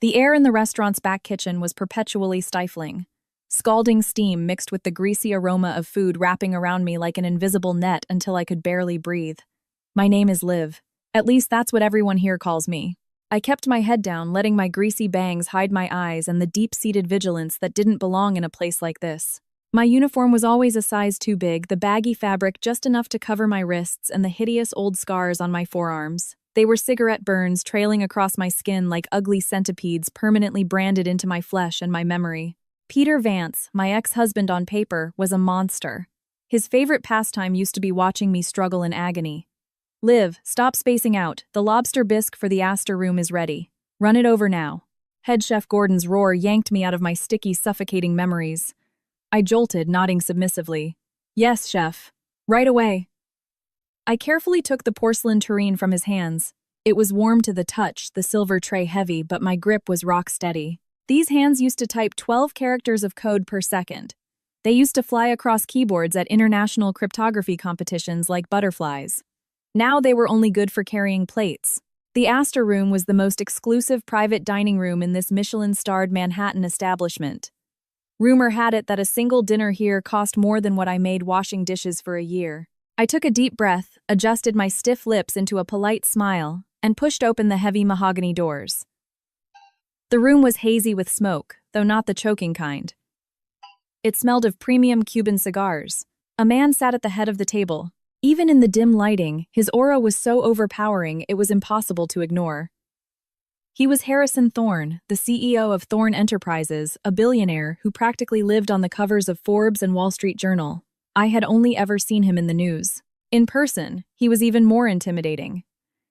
The air in the restaurant's back kitchen was perpetually stifling. Scalding steam mixed with the greasy aroma of food wrapping around me like an invisible net until I could barely breathe. My name is Liv. At least that's what everyone here calls me. I kept my head down, letting my greasy bangs hide my eyes and the deep-seated vigilance that didn't belong in a place like this. My uniform was always a size too big, the baggy fabric just enough to cover my wrists and the hideous old scars on my forearms. They were cigarette burns trailing across my skin like ugly centipedes permanently branded into my flesh and my memory. Peter Vance, my ex-husband on paper, was a monster. His favorite pastime used to be watching me struggle in agony. Liv, stop spacing out. The lobster bisque for the Astor room is ready. Run it over now. Head chef Gordon's roar yanked me out of my sticky, suffocating memories. I jolted, nodding submissively. Yes, chef. Right away. I carefully took the porcelain tureen from his hands. It was warm to the touch, the silver tray heavy, but my grip was rock steady. These hands used to type 12 characters of code per second. They used to fly across keyboards at international cryptography competitions like butterflies. Now they were only good for carrying plates. The Astor Room was the most exclusive private dining room in this Michelin-starred Manhattan establishment. Rumor had it that a single dinner here cost more than what I made washing dishes for a year. I took a deep breath, adjusted my stiff lips into a polite smile, and pushed open the heavy mahogany doors. The room was hazy with smoke, though not the choking kind. It smelled of premium Cuban cigars. A man sat at the head of the table. Even in the dim lighting, his aura was so overpowering it was impossible to ignore. He was Harrison Thorne, the CEO of Thorne Enterprises, a billionaire who practically lived on the covers of Forbes and Wall Street Journal. I had only ever seen him in the news. In person, he was even more intimidating.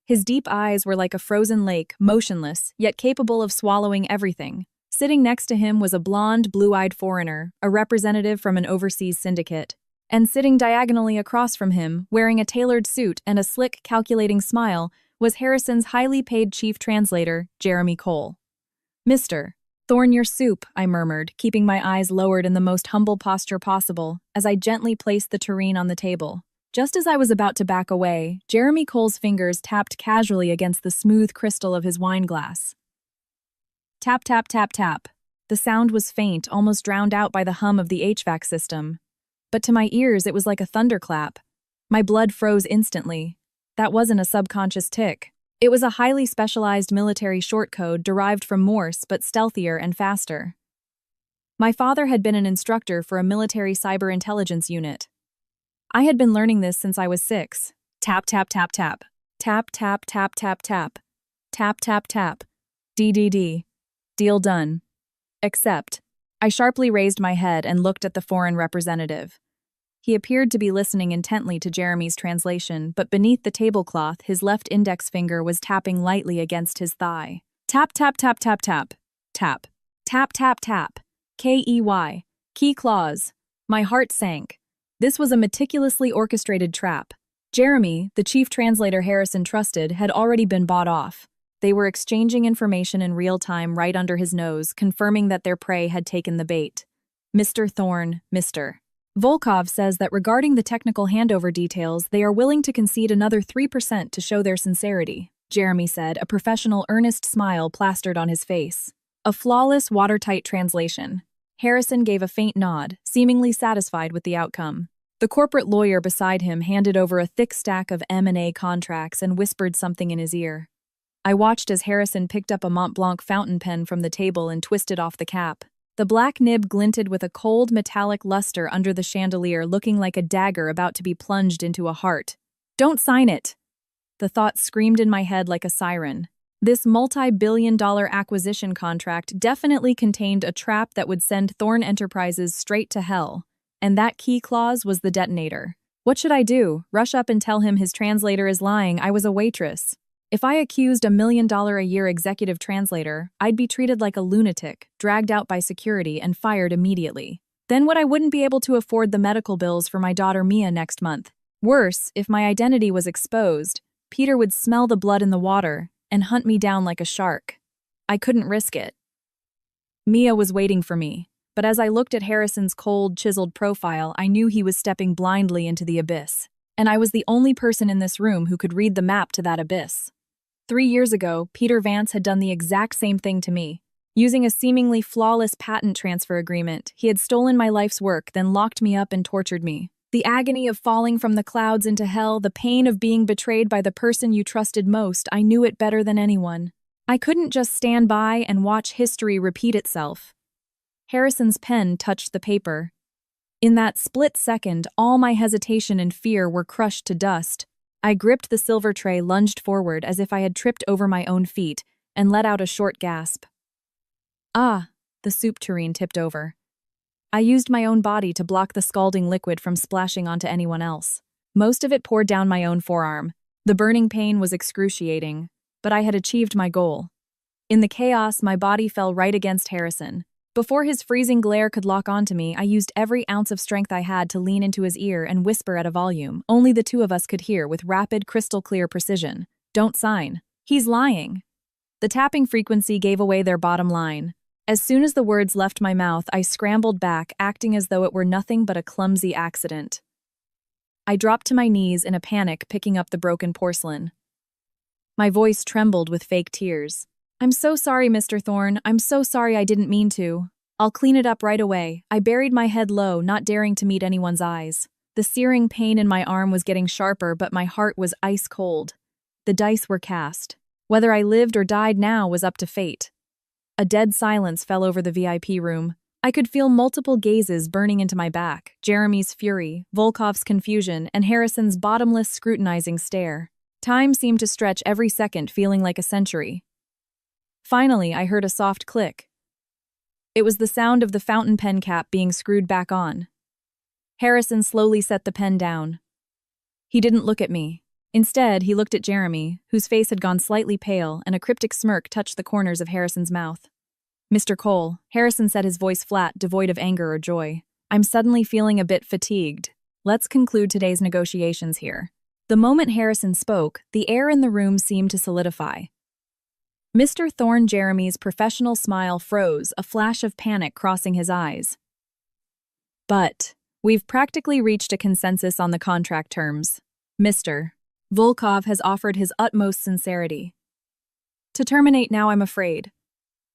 His deep eyes were like a frozen lake, motionless, yet capable of swallowing everything. Sitting next to him was a blonde, blue-eyed foreigner, a representative from an overseas syndicate. And sitting diagonally across from him, wearing a tailored suit and a slick, calculating smile, was Harrison's highly paid chief translator, Jeremy Cole. Mr. Thorne, your soup, I murmured, keeping my eyes lowered in the most humble posture possible, as I gently placed the tureen on the table. Just as I was about to back away, Jeremy Cole's fingers tapped casually against the smooth crystal of his wine glass. Tap, tap, tap, tap. The sound was faint, almost drowned out by the hum of the HVAC system. But to my ears, it was like a thunderclap. My blood froze instantly. That wasn't a subconscious tick. It was a highly specialized military short code derived from Morse, but stealthier and faster. My father had been an instructor for a military cyber intelligence unit. I had been learning this since I was 6. Tap, tap, tap, tap. Tap, tap, tap, tap, tap. Tap, tap, tap. DDD. Deal done. Accept. I sharply raised my head and looked at the foreign representative. He appeared to be listening intently to Jeremy's translation, but beneath the tablecloth, his left index finger was tapping lightly against his thigh. Tap, tap, tap, tap, tap. Tap. Tap, tap, tap. KEY. Key clause. My heart sank. This was a meticulously orchestrated trap. Jeremy, the chief translator Harrison trusted, had already been bought off. They were exchanging information in real time right under his nose, confirming that their prey had taken the bait. Mr. Thorne, Mr. Volkov says that regarding the technical handover details, they are willing to concede another 3% to show their sincerity, Jeremy said, a professional, earnest smile plastered on his face. A flawless, watertight translation. Harrison gave a faint nod, seemingly satisfied with the outcome. The corporate lawyer beside him handed over a thick stack of M&A contracts and whispered something in his ear. I watched as Harrison picked up a Mont Blanc fountain pen from the table and twisted off the cap. The black nib glinted with a cold, metallic luster under the chandelier, looking like a dagger about to be plunged into a heart. Don't sign it! The thought screamed in my head like a siren. This multi-billion-dollar acquisition contract definitely contained a trap that would send Thorne Enterprises straight to hell, and that key clause was the detonator. What should I do? Rush up and tell him his translator is lying? I was a waitress. If I accused a $1 million-a-year executive translator, I'd be treated like a lunatic, dragged out by security, and fired immediately. Then I wouldn't be able to afford the medical bills for my daughter Mia next month. Worse, if my identity was exposed, Peter would smell the blood in the water and hunt me down like a shark. I couldn't risk it. Mia was waiting for me, but as I looked at Harrison's cold, chiseled profile, I knew he was stepping blindly into the abyss. And I was the only person in this room who could read the map to that abyss. 3 years ago, Peter Vance had done the exact same thing to me. Using a seemingly flawless patent transfer agreement, he had stolen my life's work, then locked me up and tortured me. The agony of falling from the clouds into hell, the pain of being betrayed by the person you trusted most, I knew it better than anyone. I couldn't just stand by and watch history repeat itself. Harrison's pen touched the paper. In that split second, all my hesitation and fear were crushed to dust. I gripped the silver tray, lunged forward as if I had tripped over my own feet, and let out a short gasp. Ah, the soup tureen tipped over. I used my own body to block the scalding liquid from splashing onto anyone else. Most of it poured down my own forearm. The burning pain was excruciating, but I had achieved my goal. In the chaos, my body fell right against Harrison. Before his freezing glare could lock onto me, I used every ounce of strength I had to lean into his ear and whisper at a volume only the two of us could hear with rapid, crystal-clear precision. Don't sign. He's lying. The tapping frequency gave away their bottom line. As soon as the words left my mouth, I scrambled back, acting as though it were nothing but a clumsy accident. I dropped to my knees in a panic, picking up the broken porcelain. My voice trembled with fake tears. I'm so sorry, Mr. Thorne. I'm so sorry, I didn't mean to. I'll clean it up right away. I buried my head low, not daring to meet anyone's eyes. The searing pain in my arm was getting sharper, but my heart was ice cold. The dice were cast. Whether I lived or died now was up to fate. A dead silence fell over the VIP room. I could feel multiple gazes burning into my back, Jeremy's fury, Volkov's confusion, and Harrison's bottomless, scrutinizing stare. Time seemed to stretch every second, feeling like a century. Finally, I heard a soft click. It was the sound of the fountain pen cap being screwed back on. Harrison slowly set the pen down. He didn't look at me. Instead, he looked at Jeremy, whose face had gone slightly pale, and a cryptic smirk touched the corners of Harrison's mouth. Mr. Cole, Harrison said, his voice flat, devoid of anger or joy. I'm suddenly feeling a bit fatigued. Let's conclude today's negotiations here. The moment Harrison spoke, the air in the room seemed to solidify. Mr. Thorne Jeremy's professional smile froze, a flash of panic crossing his eyes. But we've practically reached a consensus on the contract terms. Mr. Volkov has offered his utmost sincerity. To terminate now, I'm afraid.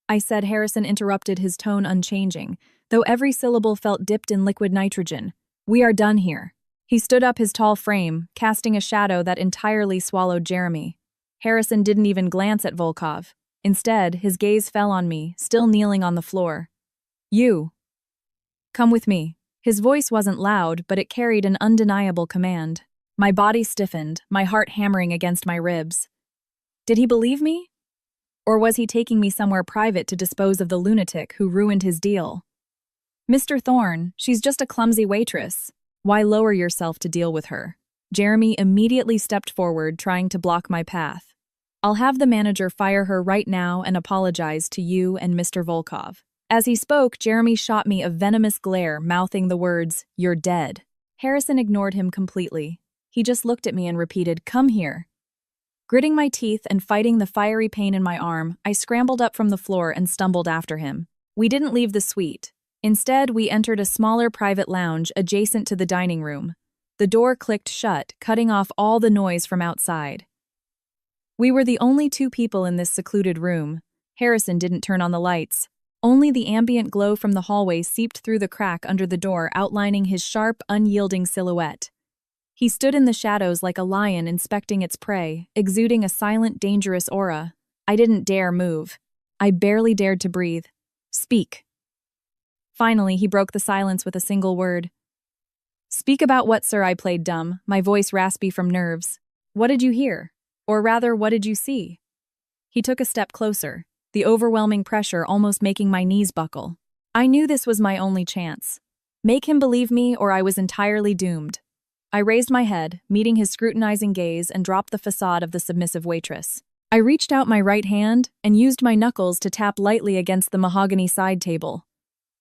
I said. Harrison interrupted, his tone unchanging, though every syllable felt dipped in liquid nitrogen. We are done here. He stood up, his tall frame, casting a shadow that entirely swallowed Jeremy. Harrison didn't even glance at Volkov. Instead, his gaze fell on me, still kneeling on the floor. You. Come with me. His voice wasn't loud, but it carried an undeniable command. My body stiffened, my heart hammering against my ribs. Did he believe me? Or was he taking me somewhere private to dispose of the lunatic who ruined his deal? Mr. Thorne, she's just a clumsy waitress. Why lower yourself to deal with her? Jeremy immediately stepped forward, trying to block my path. I'll have the manager fire her right now and apologize to you and Mr. Volkov. As he spoke, Jeremy shot me a venomous glare, mouthing the words, "You're dead." Harrison ignored him completely. He just looked at me and repeated, "Come here." Gritting my teeth and fighting the fiery pain in my arm, I scrambled up from the floor and stumbled after him. We didn't leave the suite. Instead, we entered a smaller private lounge adjacent to the dining room. The door clicked shut, cutting off all the noise from outside. We were the only two people in this secluded room. Harrison didn't turn on the lights. Only the ambient glow from the hallway seeped through the crack under the door, outlining his sharp, unyielding silhouette. He stood in the shadows like a lion inspecting its prey, exuding a silent, dangerous aura. I didn't dare move. I barely dared to breathe. Speak. Finally, he broke the silence with a single word. Speak about what, sir? I played dumb, my voice raspy from nerves. What did you hear? Or rather, what did you see? He took a step closer, the overwhelming pressure almost making my knees buckle. I knew this was my only chance. Make him believe me, or I was entirely doomed. I raised my head, meeting his scrutinizing gaze, and dropped the facade of the submissive waitress. I reached out my right hand and used my knuckles to tap lightly against the mahogany side table.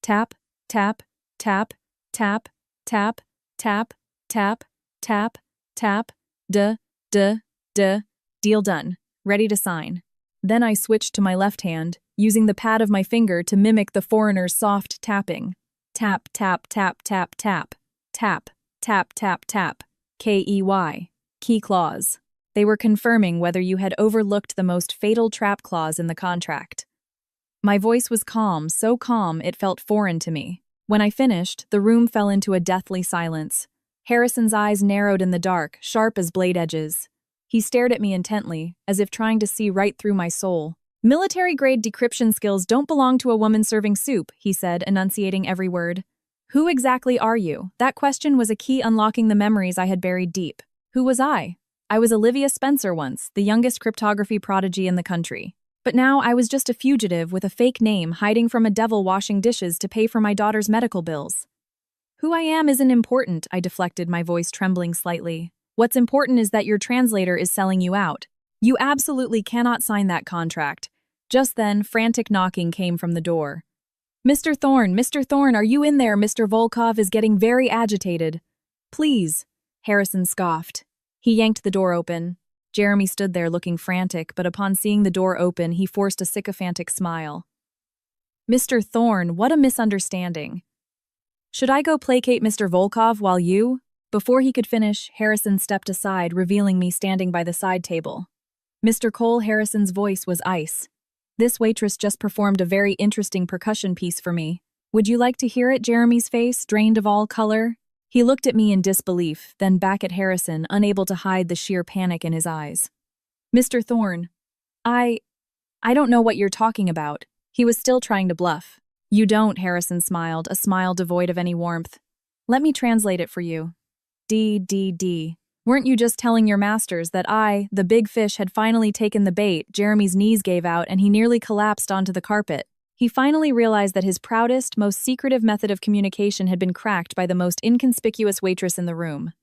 Tap, tap, tap, tap, tap, tap, tap, tap, tap, duh, duh, duh. Deal done. Ready to sign. Then I switched to my left hand, using the pad of my finger to mimic the foreigner's soft tapping. Tap, tap, tap, tap, tap. Tap, tap, tap, tap. Key. Key clause. They were confirming whether you had overlooked the most fatal trap clause in the contract. My voice was calm, so calm it felt foreign to me. When I finished, the room fell into a deathly silence. Harrison's eyes narrowed in the dark, sharp as blade edges. He stared at me intently, as if trying to see right through my soul. "Military-grade decryption skills don't belong to a woman serving soup," he said, enunciating every word. "Who exactly are you?" That question was a key unlocking the memories I had buried deep. Who was I? I was Olivia Spencer once, the youngest cryptography prodigy in the country. But now I was just a fugitive with a fake name hiding from a devil washing dishes to pay for my daughter's medical bills. "Who I am isn't important," I deflected, my voice trembling slightly. "What's important is that your translator is selling you out. You absolutely cannot sign that contract." Just then, frantic knocking came from the door. Mr. Thorne, are you in there? Mr. Volkov is getting very agitated." "Please," Harrison scoffed. He yanked the door open. Jeremy stood there looking frantic, but upon seeing the door open, he forced a sycophantic smile. "Mr. Thorne, what a misunderstanding. Should I go placate Mr. Volkov while you—" Before he could finish, Harrison stepped aside, revealing me standing by the side table. Mr. Cole Harrison's voice was ice. "This waitress just performed a very interesting percussion piece for me. Would you like to hear it?" Jeremy's face, drained of all color. He looked at me in disbelief, then back at Harrison, unable to hide the sheer panic in his eyes. "Mr. Thorne, I don't know what you're talking about." He was still trying to bluff. "You don't," Harrison smiled, a smile devoid of any warmth. "Let me translate it for you. D. Weren't you just telling your masters that I, the big fish, had finally taken the bait?" Jeremy's knees gave out and he nearly collapsed onto the carpet. He finally realized that his proudest, most secretive method of communication had been cracked by the most inconspicuous waitress in the room.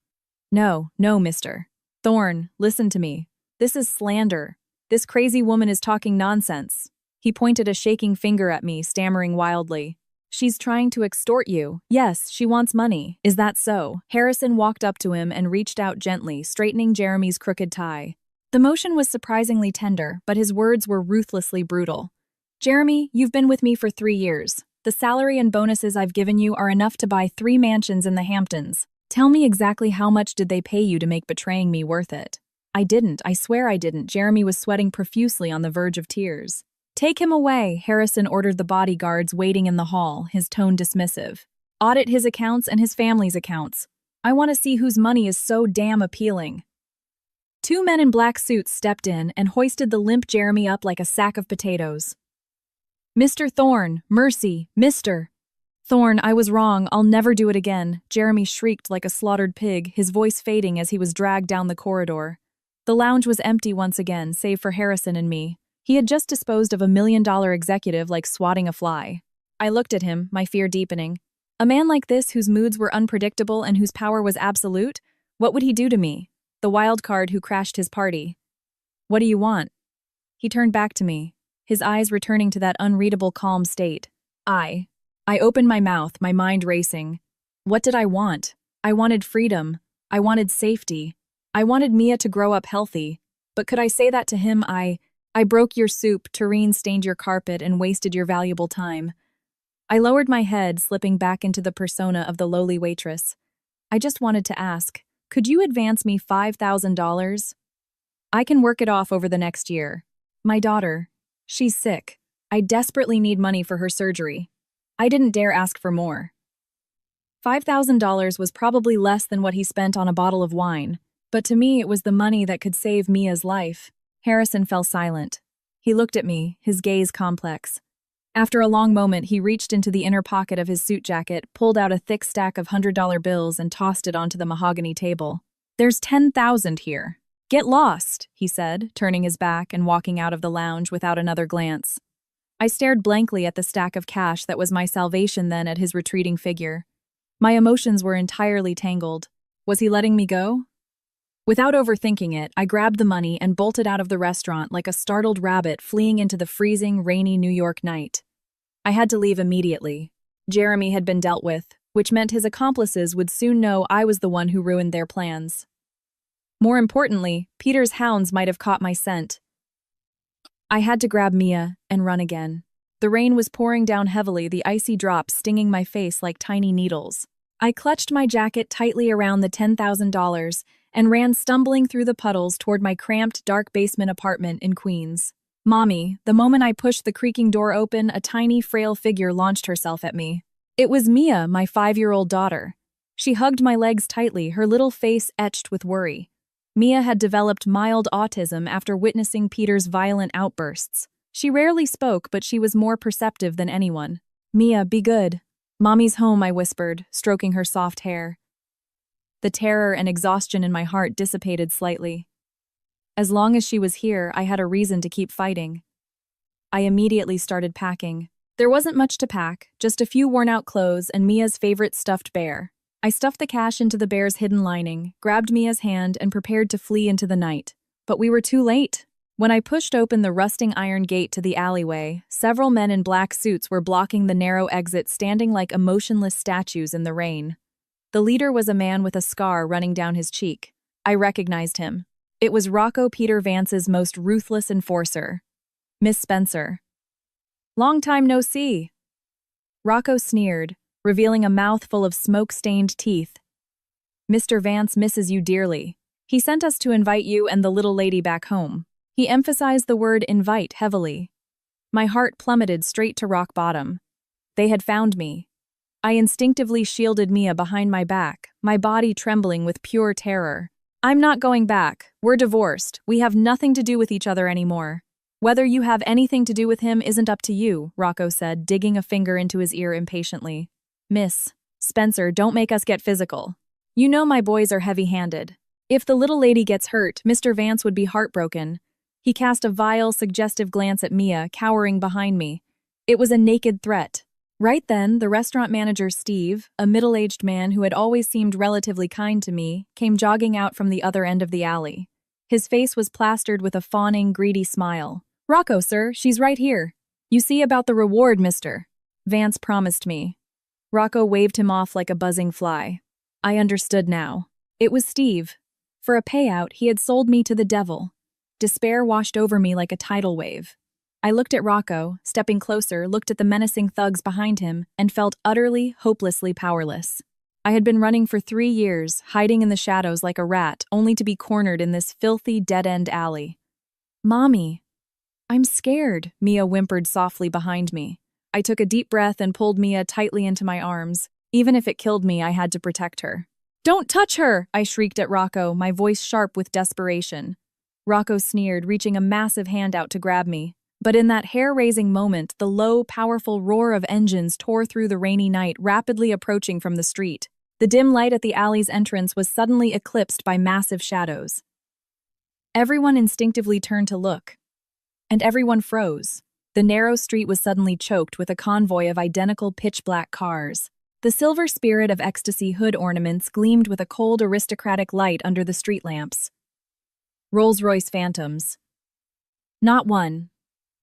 No, Mr. Thorne, listen to me. This is slander. This crazy woman is talking nonsense." He pointed a shaking finger at me, stammering wildly. "She's trying to extort you. Yes, she wants money. Is that so?" Harrison walked up to him and reached out gently, straightening Jeremy's crooked tie. The motion was surprisingly tender, but his words were ruthlessly brutal. "Jeremy, you've been with me for 3 years. The salary and bonuses I've given you are enough to buy 3 mansions in the Hamptons. Tell me exactly how much did they pay you to make betraying me worth it?" "I didn't. I swear I didn't." Jeremy was sweating profusely on the verge of tears. "Take him away," Harrison ordered the bodyguards waiting in the hall, his tone dismissive. "Audit his accounts and his family's accounts. I want to see whose money is so damn appealing." 2 men in black suits stepped in and hoisted the limp Jeremy up like a sack of potatoes. "Mr. Thorne, mercy, Mr. Thorne, I was wrong. I'll never do it again." Jeremy shrieked like a slaughtered pig, his voice fading as he was dragged down the corridor. The lounge was empty once again, save for Harrison and me. He had just disposed of $1 million executive like swatting a fly. I looked at him, my fear deepening. A man like this, whose moods were unpredictable and whose power was absolute? What would he do to me? The wild card who crashed his party. "What do you want?" He turned back to me, his eyes returning to that unreadable calm state. I opened my mouth, my mind racing. What did I want? I wanted freedom. I wanted safety. I wanted Mia to grow up healthy. But could I say that to him? I broke your soup, tureen stained your carpet, and wasted your valuable time. I lowered my head, slipping back into the persona of the lowly waitress. I just wanted to ask, could you advance me $5,000? I can work it off over the next year. My daughter, she's sick. I desperately need money for her surgery. I didn't dare ask for more. $5,000 was probably less than what he spent on a bottle of wine, but to me it was the money that could save Mia's life. Harrison fell silent. He looked at me, his gaze complex. After a long moment, he reached into the inner pocket of his suit jacket, pulled out a thick stack of $100 bills, and tossed it onto the mahogany table. "There's 10,000 here. Get lost," he said, turning his back and walking out of the lounge without another glance. I stared blankly at the stack of cash that was my salvation, then at his retreating figure. My emotions were entirely tangled. Was he letting me go? Without overthinking it, I grabbed the money and bolted out of the restaurant like a startled rabbit fleeing into the freezing, rainy New York night. I had to leave immediately. Jeremy had been dealt with, which meant his accomplices would soon know I was the one who ruined their plans. More importantly, Peter's hounds might have caught my scent. I had to grab Mia and run again. The rain was pouring down heavily, the icy drops stinging my face like tiny needles. I clutched my jacket tightly around the $10,000 and ran stumbling through the puddles toward my cramped, dark basement apartment in Queens. Mommy, the moment I pushed the creaking door open, a tiny, frail figure launched herself at me. It was Mia, my 5-year-old daughter. She hugged my legs tightly, her little face etched with worry. Mia had developed mild autism after witnessing Peter's violent outbursts. She rarely spoke, but she was more perceptive than anyone. Mia, be good. Mommy's home, I whispered, stroking her soft hair. The terror and exhaustion in my heart dissipated slightly. As long as she was here, I had a reason to keep fighting. I immediately started packing. There wasn't much to pack, just a few worn-out clothes and Mia's favorite stuffed bear. I stuffed the cash into the bear's hidden lining, grabbed Mia's hand, and prepared to flee into the night. But we were too late. When I pushed open the rusting iron gate to the alleyway, several men in black suits were blocking the narrow exit, standing like emotionless statues in the rain. The leader was a man with a scar running down his cheek. I recognized him. It was Rocco Peter Vance's most ruthless enforcer, Miss Spencer. Long time no see. Rocco sneered, revealing a mouth full of smoke-stained teeth. Mr. Vance misses you dearly. He sent us to invite you and the little lady back home. He emphasized the word invite heavily. My heart plummeted straight to rock bottom. They had found me. I instinctively shielded Mia behind my back, my body trembling with pure terror. I'm not going back. We're divorced. We have nothing to do with each other anymore. Whether you have anything to do with him isn't up to you, Rocco said, digging a finger into his ear impatiently. Miss Spencer, don't make us get physical. You know my boys are heavy-handed. If the little lady gets hurt, Mr. Vance would be heartbroken. He cast a vile, suggestive glance at Mia, cowering behind me. It was a naked threat. Right then, the restaurant manager Steve, a middle-aged man who had always seemed relatively kind to me, came jogging out from the other end of the alley. His face was plastered with a fawning, greedy smile. Rocco, sir, she's right here. You see about the reward, mister. Vance promised me. Rocco waved him off like a buzzing fly. I understood now. It was Steve. For a payout, he had sold me to the devil. Despair washed over me like a tidal wave. I looked at Rocco, stepping closer, looked at the menacing thugs behind him, and felt utterly, hopelessly powerless. I had been running for 3 years, hiding in the shadows like a rat, only to be cornered in this filthy, dead-end alley. Mommy. I'm scared, Mia whimpered softly behind me. I took a deep breath and pulled Mia tightly into my arms. Even if it killed me, I had to protect her. Don't touch her, I shrieked at Rocco, my voice sharp with desperation. Rocco sneered, reaching a massive hand out to grab me. But in that hair-raising moment, the low, powerful roar of engines tore through the rainy night, rapidly approaching from the street. The dim light at the alley's entrance was suddenly eclipsed by massive shadows. Everyone instinctively turned to look. And everyone froze. The narrow street was suddenly choked with a convoy of identical pitch-black cars. The silver spirit of ecstasy hood ornaments gleamed with a cold, aristocratic light under the street lamps. Rolls-Royce Phantoms. Not one.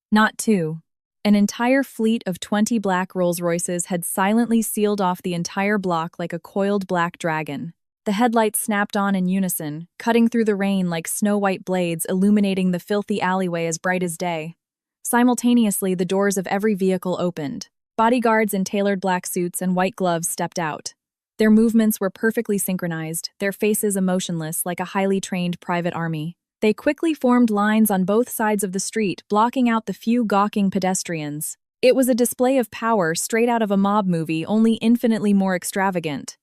Not two. An entire fleet of 20 black Rolls-Royces had silently sealed off the entire block like a coiled black dragon. The headlights snapped on in unison, cutting through the rain like snow-white blades, illuminating the filthy alleyway as bright as day. Simultaneously, the doors of every vehicle opened. Bodyguards in tailored black suits and white gloves stepped out. Their movements were perfectly synchronized, their faces emotionless like a highly trained private army. They quickly formed lines on both sides of the street, blocking out the few gawking pedestrians. It was a display of power straight out of a mob movie, only infinitely more extravagant.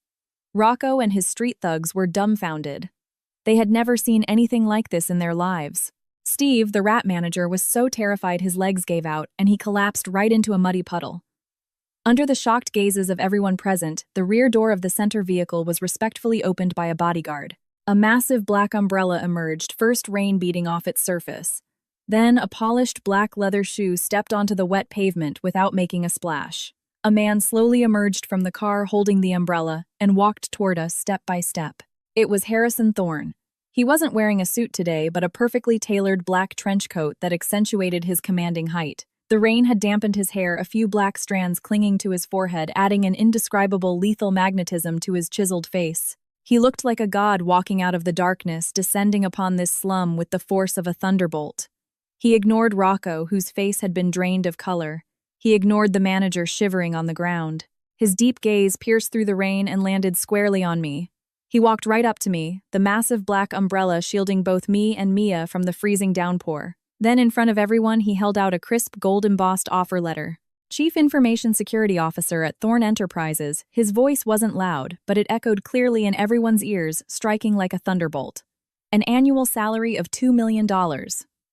Rocco and his street thugs were dumbfounded. They had never seen anything like this in their lives. Steve, the rat manager, was so terrified his legs gave out, and he collapsed right into a muddy puddle. Under the shocked gazes of everyone present, the rear door of the center vehicle was respectfully opened by a bodyguard. A massive black umbrella emerged, first rain beating off its surface. Then a polished black leather shoe stepped onto the wet pavement without making a splash. A man slowly emerged from the car holding the umbrella and walked toward us step by step. It was Harrison Thorne. He wasn't wearing a suit today, but a perfectly tailored black trench coat that accentuated his commanding height. The rain had dampened his hair, a few black strands clinging to his forehead, adding an indescribable lethal magnetism to his chiseled face. He looked like a god walking out of the darkness, descending upon this slum with the force of a thunderbolt. He ignored Rocco, whose face had been drained of color. He ignored the manager shivering on the ground. His deep gaze pierced through the rain and landed squarely on me. He walked right up to me, the massive black umbrella shielding both me and Mia from the freezing downpour. Then, in front of everyone, he held out a crisp gold-embossed offer letter. Chief Information Security Officer at Thorn Enterprises, his voice wasn't loud, but it echoed clearly in everyone's ears, striking like a thunderbolt. An annual salary of $2 million.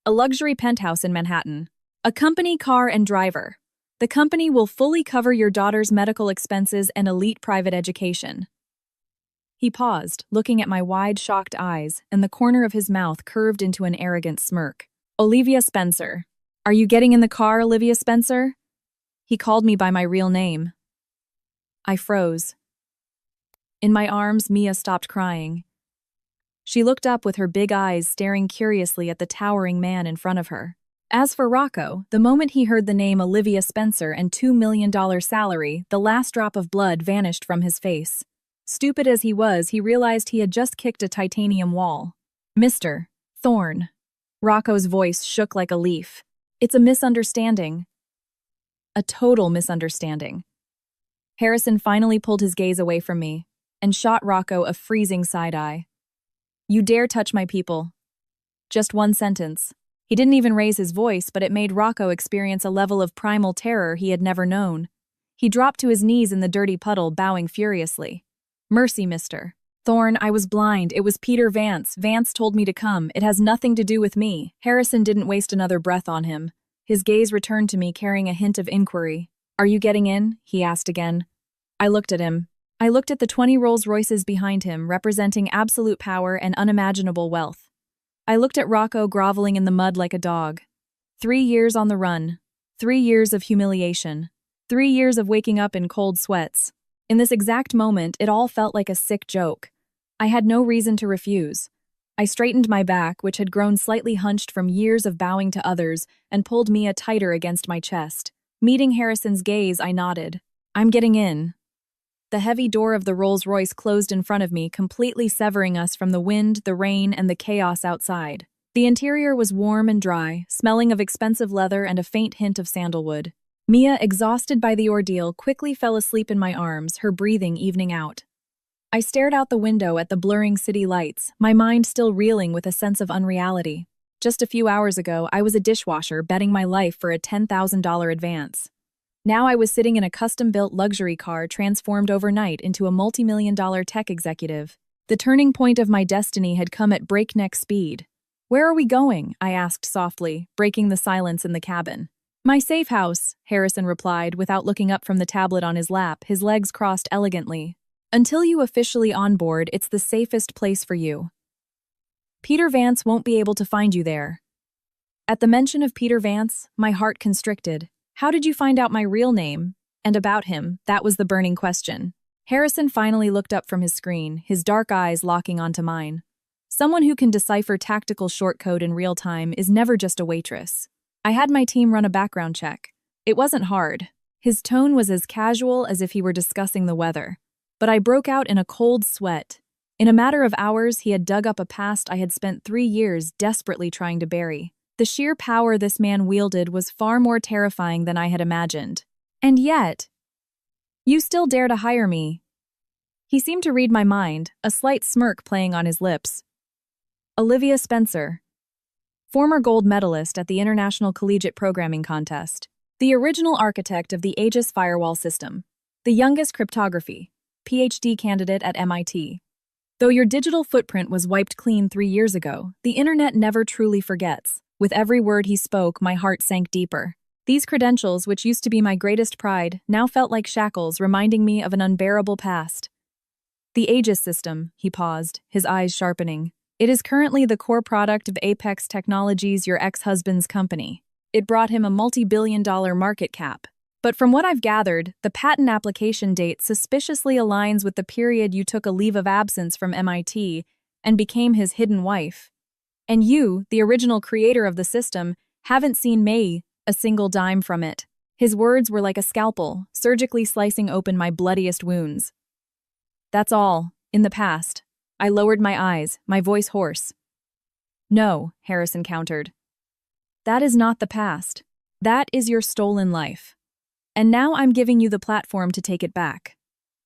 A luxury penthouse in Manhattan. A company car and driver. The company will fully cover your daughter's medical expenses and elite private education. He paused, looking at my wide, shocked eyes, and the corner of his mouth curved into an arrogant smirk. Olivia Spencer. Are you getting in the car, Olivia Spencer? He called me by my real name. I froze. In my arms, Mia stopped crying. She looked up with her big eyes staring curiously at the towering man in front of her. As for Rocco, the moment he heard the name Olivia Spencer and $2 million salary, the last drop of blood vanished from his face. Stupid as he was, he realized he had just kicked a titanium wall. Mr. Thorne. Rocco's voice shook like a leaf. It's a misunderstanding. A total misunderstanding. Harrison finally pulled his gaze away from me and shot Rocco a freezing side-eye. You dare touch my people. Just one sentence. He didn't even raise his voice, but it made Rocco experience a level of primal terror he had never known. He dropped to his knees in the dirty puddle, bowing furiously. Mercy, Mr. Thorne, I was blind. It was Peter Vance. Vance told me to come. It has nothing to do with me. Harrison didn't waste another breath on him. His gaze returned to me, carrying a hint of inquiry. Are you getting in? He asked again. I looked at him. I looked at the 20 Rolls-Royces behind him, representing absolute power and unimaginable wealth. I looked at Rocco groveling in the mud like a dog. 3 years on the run. 3 years of humiliation. 3 years of waking up in cold sweats. In this exact moment, it all felt like a sick joke. I had no reason to refuse. I straightened my back, which had grown slightly hunched from years of bowing to others, and pulled Mia tighter against my chest. Meeting Harrison's gaze, I nodded. I'm getting in. The heavy door of the Rolls-Royce closed in front of me, completely severing us from the wind, the rain, and the chaos outside. The interior was warm and dry, smelling of expensive leather and a faint hint of sandalwood. Mia, exhausted by the ordeal, quickly fell asleep in my arms, her breathing evening out. I stared out the window at the blurring city lights, my mind still reeling with a sense of unreality. Just a few hours ago, I was a dishwasher betting my life for a $10,000 advance. Now I was sitting in a custom-built luxury car transformed overnight into a multi-million-dollar tech executive. The turning point of my destiny had come at breakneck speed. Where are we going? I asked softly, breaking the silence in the cabin. My safe house, Harrison replied without looking up from the tablet on his lap, his legs crossed elegantly. Until you officially onboard, it's the safest place for you. Peter Vance won't be able to find you there. At the mention of Peter Vance, my heart constricted. How did you find out my real name? And about him, that was the burning question. Harrison finally looked up from his screen, his dark eyes locking onto mine. Someone who can decipher tactical shortcode in real time is never just a waitress. I had my team run a background check. It wasn't hard. His tone was as casual as if he were discussing the weather. But I broke out in a cold sweat. In a matter of hours, he had dug up a past I had spent 3 years desperately trying to bury. The sheer power this man wielded was far more terrifying than I had imagined. And yet, you still dare to hire me. He seemed to read my mind, a slight smirk playing on his lips. Olivia Spencer. Former gold medalist at the International Collegiate Programming Contest. The original architect of the Aegis firewall system. The youngest cryptography. PhD candidate at MIT. Though your digital footprint was wiped clean 3 years ago, the internet never truly forgets. With every word he spoke, my heart sank deeper. These credentials, which used to be my greatest pride, now felt like shackles reminding me of an unbearable past. The Aegis system, he paused, his eyes sharpening. It is currently the core product of Apex Technologies, your ex-husband's company. It brought him a multi-billion-dollar market cap. But from what I've gathered, the patent application date suspiciously aligns with the period you took a leave of absence from MIT and became his hidden wife. And you, the original creator of the system, haven't seen a single dime from it. His words were like a scalpel, surgically slicing open my bloodiest wounds. That's all, in the past. I lowered my eyes, my voice hoarse. No, Harrison countered. That is not the past. That is your stolen life. And now I'm giving you the platform to take it back.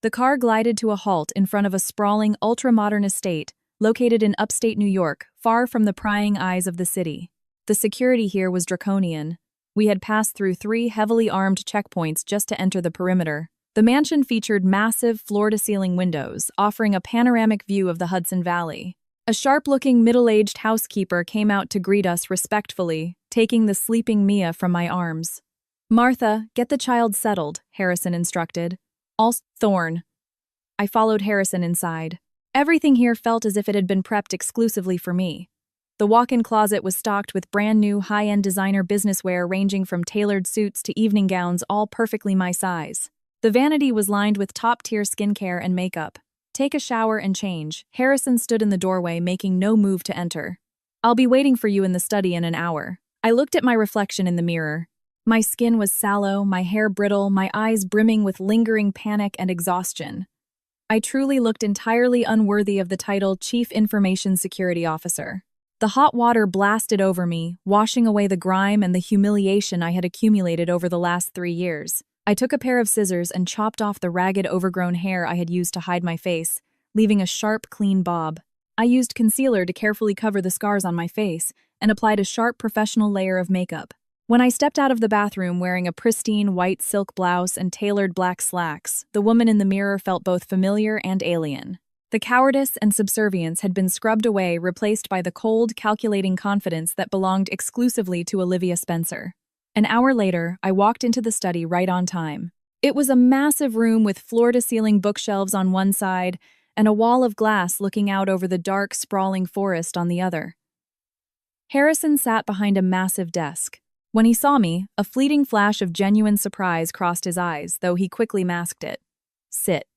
The car glided to a halt in front of a sprawling, ultra-modern estate located in upstate New York, far from the prying eyes of the city. The security here was draconian. We had passed through 3 heavily armed checkpoints just to enter the perimeter. The mansion featured massive floor-to-ceiling windows, offering a panoramic view of the Hudson Valley. A sharp-looking middle-aged housekeeper came out to greet us respectfully, taking the sleeping Mia from my arms. "Martha, get the child settled," Harrison instructed. "Also, Thorne." I followed Harrison inside. Everything here felt as if it had been prepped exclusively for me. The walk-in closet was stocked with brand-new, high-end designer businesswear ranging from tailored suits to evening gowns, all perfectly my size. The vanity was lined with top-tier skincare and makeup. "Take a shower and change." Harrison stood in the doorway, making no move to enter. "I'll be waiting for you in the study in an hour." I looked at my reflection in the mirror. My skin was sallow, my hair brittle, my eyes brimming with lingering panic and exhaustion. I truly looked entirely unworthy of the title Chief Information Security Officer. The hot water blasted over me, washing away the grime and the humiliation I had accumulated over the last 3 years. I took a pair of scissors and chopped off the ragged, overgrown hair I had used to hide my face, leaving a sharp, clean bob. I used concealer to carefully cover the scars on my face and applied a sharp, professional layer of makeup. When I stepped out of the bathroom wearing a pristine white silk blouse and tailored black slacks, the woman in the mirror felt both familiar and alien. The cowardice and subservience had been scrubbed away, replaced by the cold, calculating confidence that belonged exclusively to Olivia Spencer. An hour later, I walked into the study right on time. It was a massive room with floor-to-ceiling bookshelves on one side and a wall of glass looking out over the dark, sprawling forest on the other. Harrison sat behind a massive desk. When he saw me, a fleeting flash of genuine surprise crossed his eyes, though he quickly masked it. "Sit."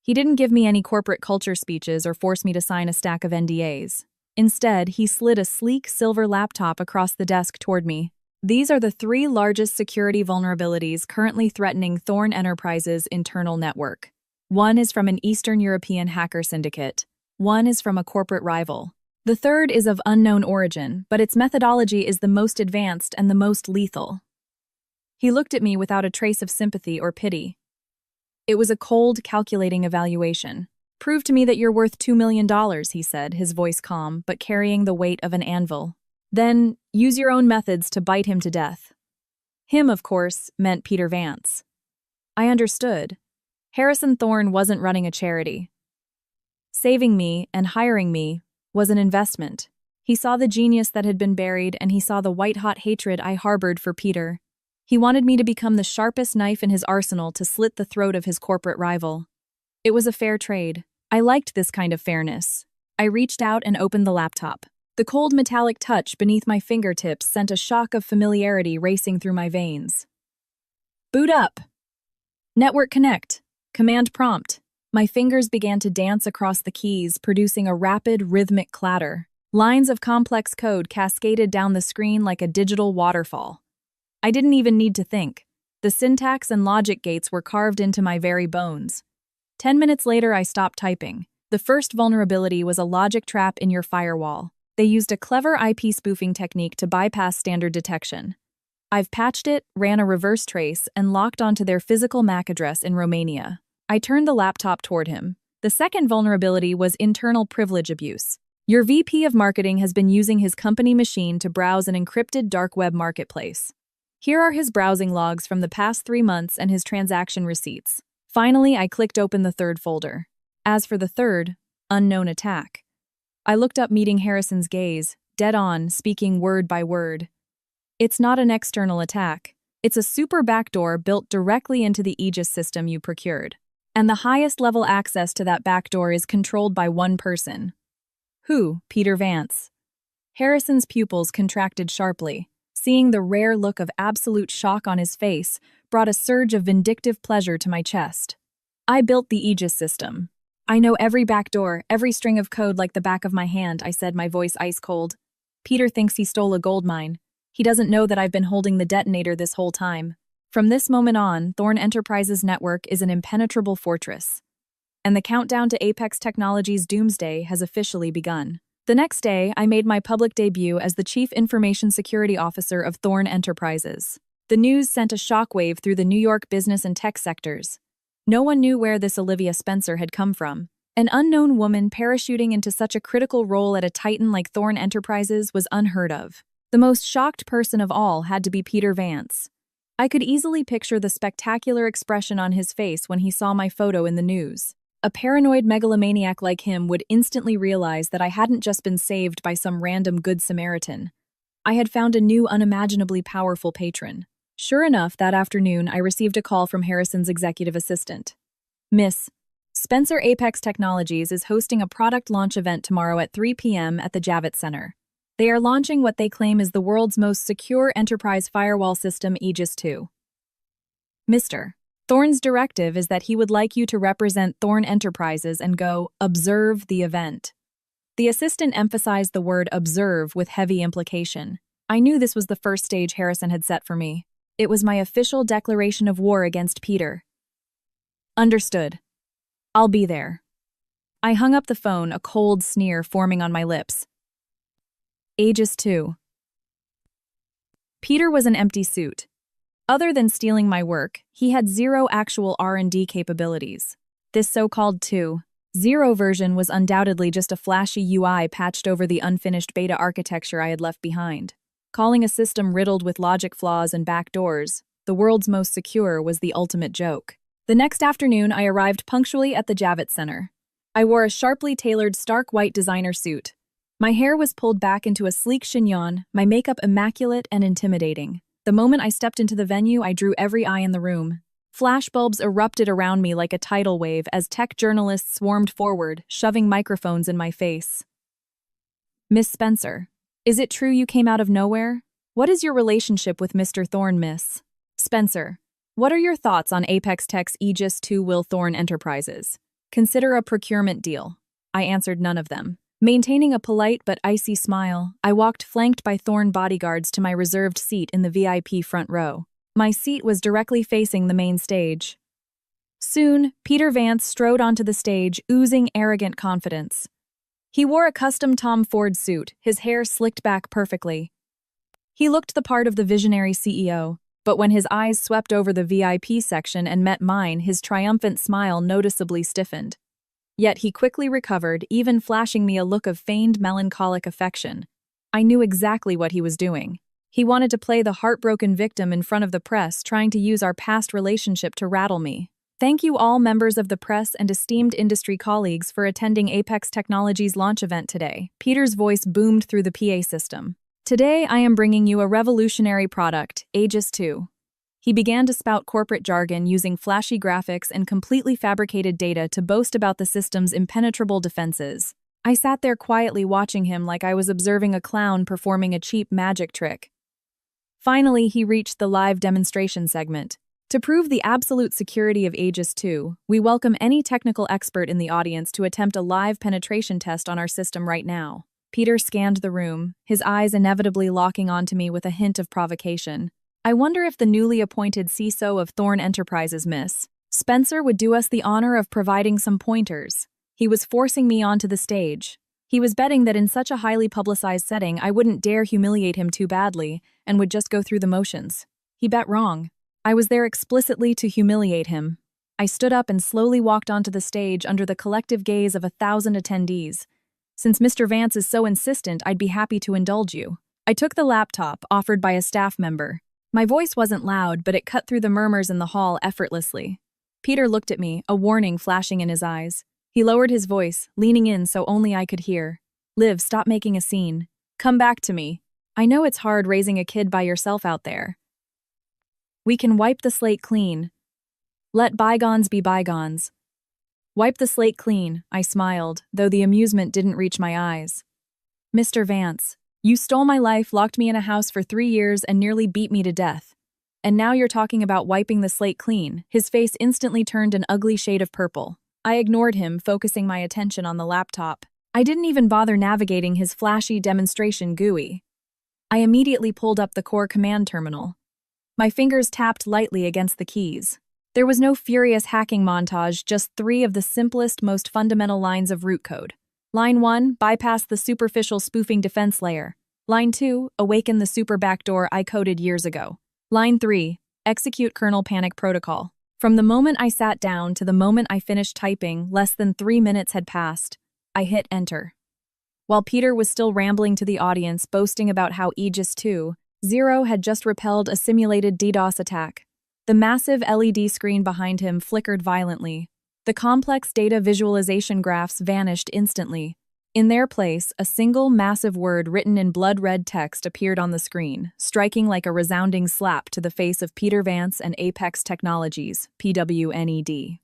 He didn't give me any corporate culture speeches or force me to sign a stack of NDAs. Instead, he slid a sleek silver laptop across the desk toward me. "These are the 3 largest security vulnerabilities currently threatening Thorne Enterprises' internal network. 1 is from an Eastern European hacker syndicate. 1 is from a corporate rival. The 3rd is of unknown origin, but its methodology is the most advanced and the most lethal." He looked at me without a trace of sympathy or pity. It was a cold, calculating evaluation. "Prove to me that you're worth $2 million, he said, his voice calm, but carrying the weight of an anvil. "Then, use your own methods to bite him to death." Him, of course, meant Peter Vance. I understood. Harrison Thorne wasn't running a charity. Saving me and hiring me was an investment. He saw the genius that had been buried, and he saw the white-hot hatred I harbored for Peter. He wanted me to become the sharpest knife in his arsenal to slit the throat of his corporate rival. It was a fair trade. I liked this kind of fairness. I reached out and opened the laptop. The cold metallic touch beneath my fingertips sent a shock of familiarity racing through my veins. "Boot up." "Network connect." Command prompt. My fingers began to dance across the keys, producing a rapid, rhythmic clatter. Lines of complex code cascaded down the screen like a digital waterfall. I didn't even need to think. The syntax and logic gates were carved into my very bones. 10 minutes later, I stopped typing. The first vulnerability was a logic trap in your firewall. They used a clever IP spoofing technique to bypass standard detection. I've patched it, ran a reverse trace, and locked onto their physical MAC address in Romania. I turned the laptop toward him. The second vulnerability was internal privilege abuse. Your VP of marketing has been using his company machine to browse an encrypted dark web marketplace. Here are his browsing logs from the past 3 months and his transaction receipts. Finally, I clicked open the 3rd folder. As for the 3rd, unknown attack. I looked up, meeting Harrison's gaze, dead on, speaking word by word. "It's not an external attack. It's a super backdoor built directly into the Aegis system you procured. And the highest level access to that backdoor is controlled by one person." "Who?" "Peter Vance." Harrison's pupils contracted sharply. Seeing the rare look of absolute shock on his face brought a surge of vindictive pleasure to my chest. "I built the Aegis system. I know every backdoor, every string of code like the back of my hand," I said, my voice ice cold. "Peter thinks he stole a gold mine. He doesn't know that I've been holding the detonator this whole time. From this moment on, Thorne Enterprises' network is an impenetrable fortress. And the countdown to Apex Technologies' doomsday has officially begun." The next day, I made my public debut as the Chief Information Security Officer of Thorne Enterprises. The news sent a shockwave through the New York business and tech sectors. No one knew where this Olivia Spencer had come from. An unknown woman parachuting into such a critical role at a titan like Thorn Enterprises was unheard of. The most shocked person of all had to be Peter Vance. I could easily picture the spectacular expression on his face when he saw my photo in the news. A paranoid megalomaniac like him would instantly realize that I hadn't just been saved by some random Good Samaritan. I had found a new, unimaginably powerful patron. Sure enough, that afternoon, I received a call from Harrison's executive assistant. Miss, Spencer Apex Technologies is hosting a product launch event tomorrow at 3 p.m. at the Javits Center. They are launching what they claim is the world's most secure enterprise firewall system, Aegis 2. Mr. Thorn's directive is that he would like you to represent Thorn Enterprises and go observe the event. The assistant emphasized the word observe with heavy implication. I knew this was the first stage Harrison had set for me. It was my official declaration of war against Peter. Understood. I'll be there. I hung up the phone, a cold sneer forming on my lips. Aegis 2. Peter was an empty suit. Other than stealing my work, he had zero actual R&D capabilities. This so-called 2.0 version was undoubtedly just a flashy UI patched over the unfinished beta architecture I had left behind. Calling a system riddled with logic flaws and backdoors, the world's most secure, was the ultimate joke. The next afternoon, I arrived punctually at the Javits Center. I wore a sharply tailored stark white designer suit. My hair was pulled back into a sleek chignon, my makeup immaculate and intimidating. The moment I stepped into the venue, I drew every eye in the room. Flashbulbs erupted around me like a tidal wave as tech journalists swarmed forward, shoving microphones in my face. Miss Spencer, is it true you came out of nowhere? What is your relationship with Mr. Thorn, Miss Spencer? What are your thoughts on Apex Tech's Aegis 2 Will Thorn Enterprises? Consider a procurement deal. I answered none of them. Maintaining a polite but icy smile, I walked flanked by Thorn bodyguards to my reserved seat in the VIP front row. My seat was directly facing the main stage. Soon, Peter Vance strode onto the stage, oozing arrogant confidence. He wore a custom Tom Ford suit, his hair slicked back perfectly. He looked the part of the visionary CEO, but when his eyes swept over the VIP section and met mine, his triumphant smile noticeably stiffened. Yet he quickly recovered, even flashing me a look of feigned melancholic affection. I knew exactly what he was doing. He wanted to play the heartbroken victim in front of the press, trying to use our past relationship to rattle me. Thank you all members of the press and esteemed industry colleagues for attending Apex Technologies' launch event today. Peter's voice boomed through the PA system. Today I am bringing you a revolutionary product, Aegis 2. He began to spout corporate jargon using flashy graphics and completely fabricated data to boast about the system's impenetrable defenses. I sat there quietly watching him like I was observing a clown performing a cheap magic trick. Finally, he reached the live demonstration segment. To prove the absolute security of Aegis 2, we welcome any technical expert in the audience to attempt a live penetration test on our system right now. Peter scanned the room, his eyes inevitably locking onto me with a hint of provocation. I wonder if the newly appointed CISO of Thorn Enterprises, Miss Spencer, would do us the honor of providing some pointers. He was forcing me onto the stage. He was betting that in such a highly publicized setting, I wouldn't dare humiliate him too badly and would just go through the motions. He bet wrong. I was there explicitly to humiliate him. I stood up and slowly walked onto the stage under the collective gaze of 1,000 attendees. Since Mr. Vance is so insistent, I'd be happy to indulge you. I took the laptop, offered by a staff member. My voice wasn't loud, but it cut through the murmurs in the hall effortlessly. Peter looked at me, a warning flashing in his eyes. He lowered his voice, leaning in so only I could hear. Liv, stop making a scene. Come back to me. I know it's hard raising a kid by yourself out there. We can wipe the slate clean. Let bygones be bygones. Wipe the slate clean, I smiled, though the amusement didn't reach my eyes. Mr. Vance, you stole my life, locked me in a house for 3 years, and nearly beat me to death. And now you're talking about wiping the slate clean. His face instantly turned an ugly shade of purple. I ignored him, focusing my attention on the laptop. I didn't even bother navigating his flashy demonstration GUI. I immediately pulled up the core command terminal. My fingers tapped lightly against the keys. There was no furious hacking montage, just 3 of the simplest, most fundamental lines of root code. Line 1, bypass the superficial spoofing defense layer. Line 2, awaken the super backdoor I coded years ago. Line 3, execute kernel panic protocol. From the moment I sat down to the moment I finished typing, less than 3 minutes had passed. I hit enter. While Peter was still rambling to the audience, boasting about how Aegis 2.0 had just repelled a simulated DDoS attack. The massive LED screen behind him flickered violently. The complex data visualization graphs vanished instantly. In their place, a single massive word written in blood-red text appeared on the screen, striking like a resounding slap to the face of Peter Vance and Apex Technologies, PWNED.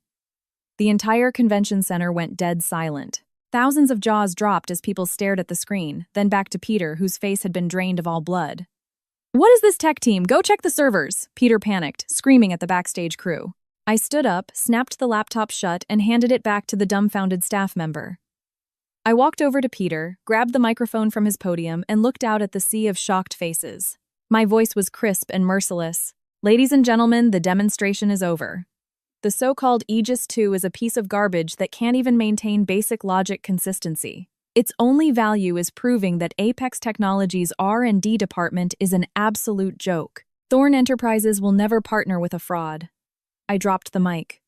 The entire convention center went dead silent. Thousands of jaws dropped as people stared at the screen, then back to Peter, whose face had been drained of all blood. "What is this tech team? Go check the servers!" Peter panicked, screaming at the backstage crew. I stood up, snapped the laptop shut, and handed it back to the dumbfounded staff member. I walked over to Peter, grabbed the microphone from his podium, and looked out at the sea of shocked faces. My voice was crisp and merciless. "Ladies and gentlemen, the demonstration is over. The so-called Aegis 2 is a piece of garbage that can't even maintain basic logic consistency. Its only value is proving that Apex Technologies' R&D department is an absolute joke. Thorn Enterprises will never partner with a fraud." I dropped the mic.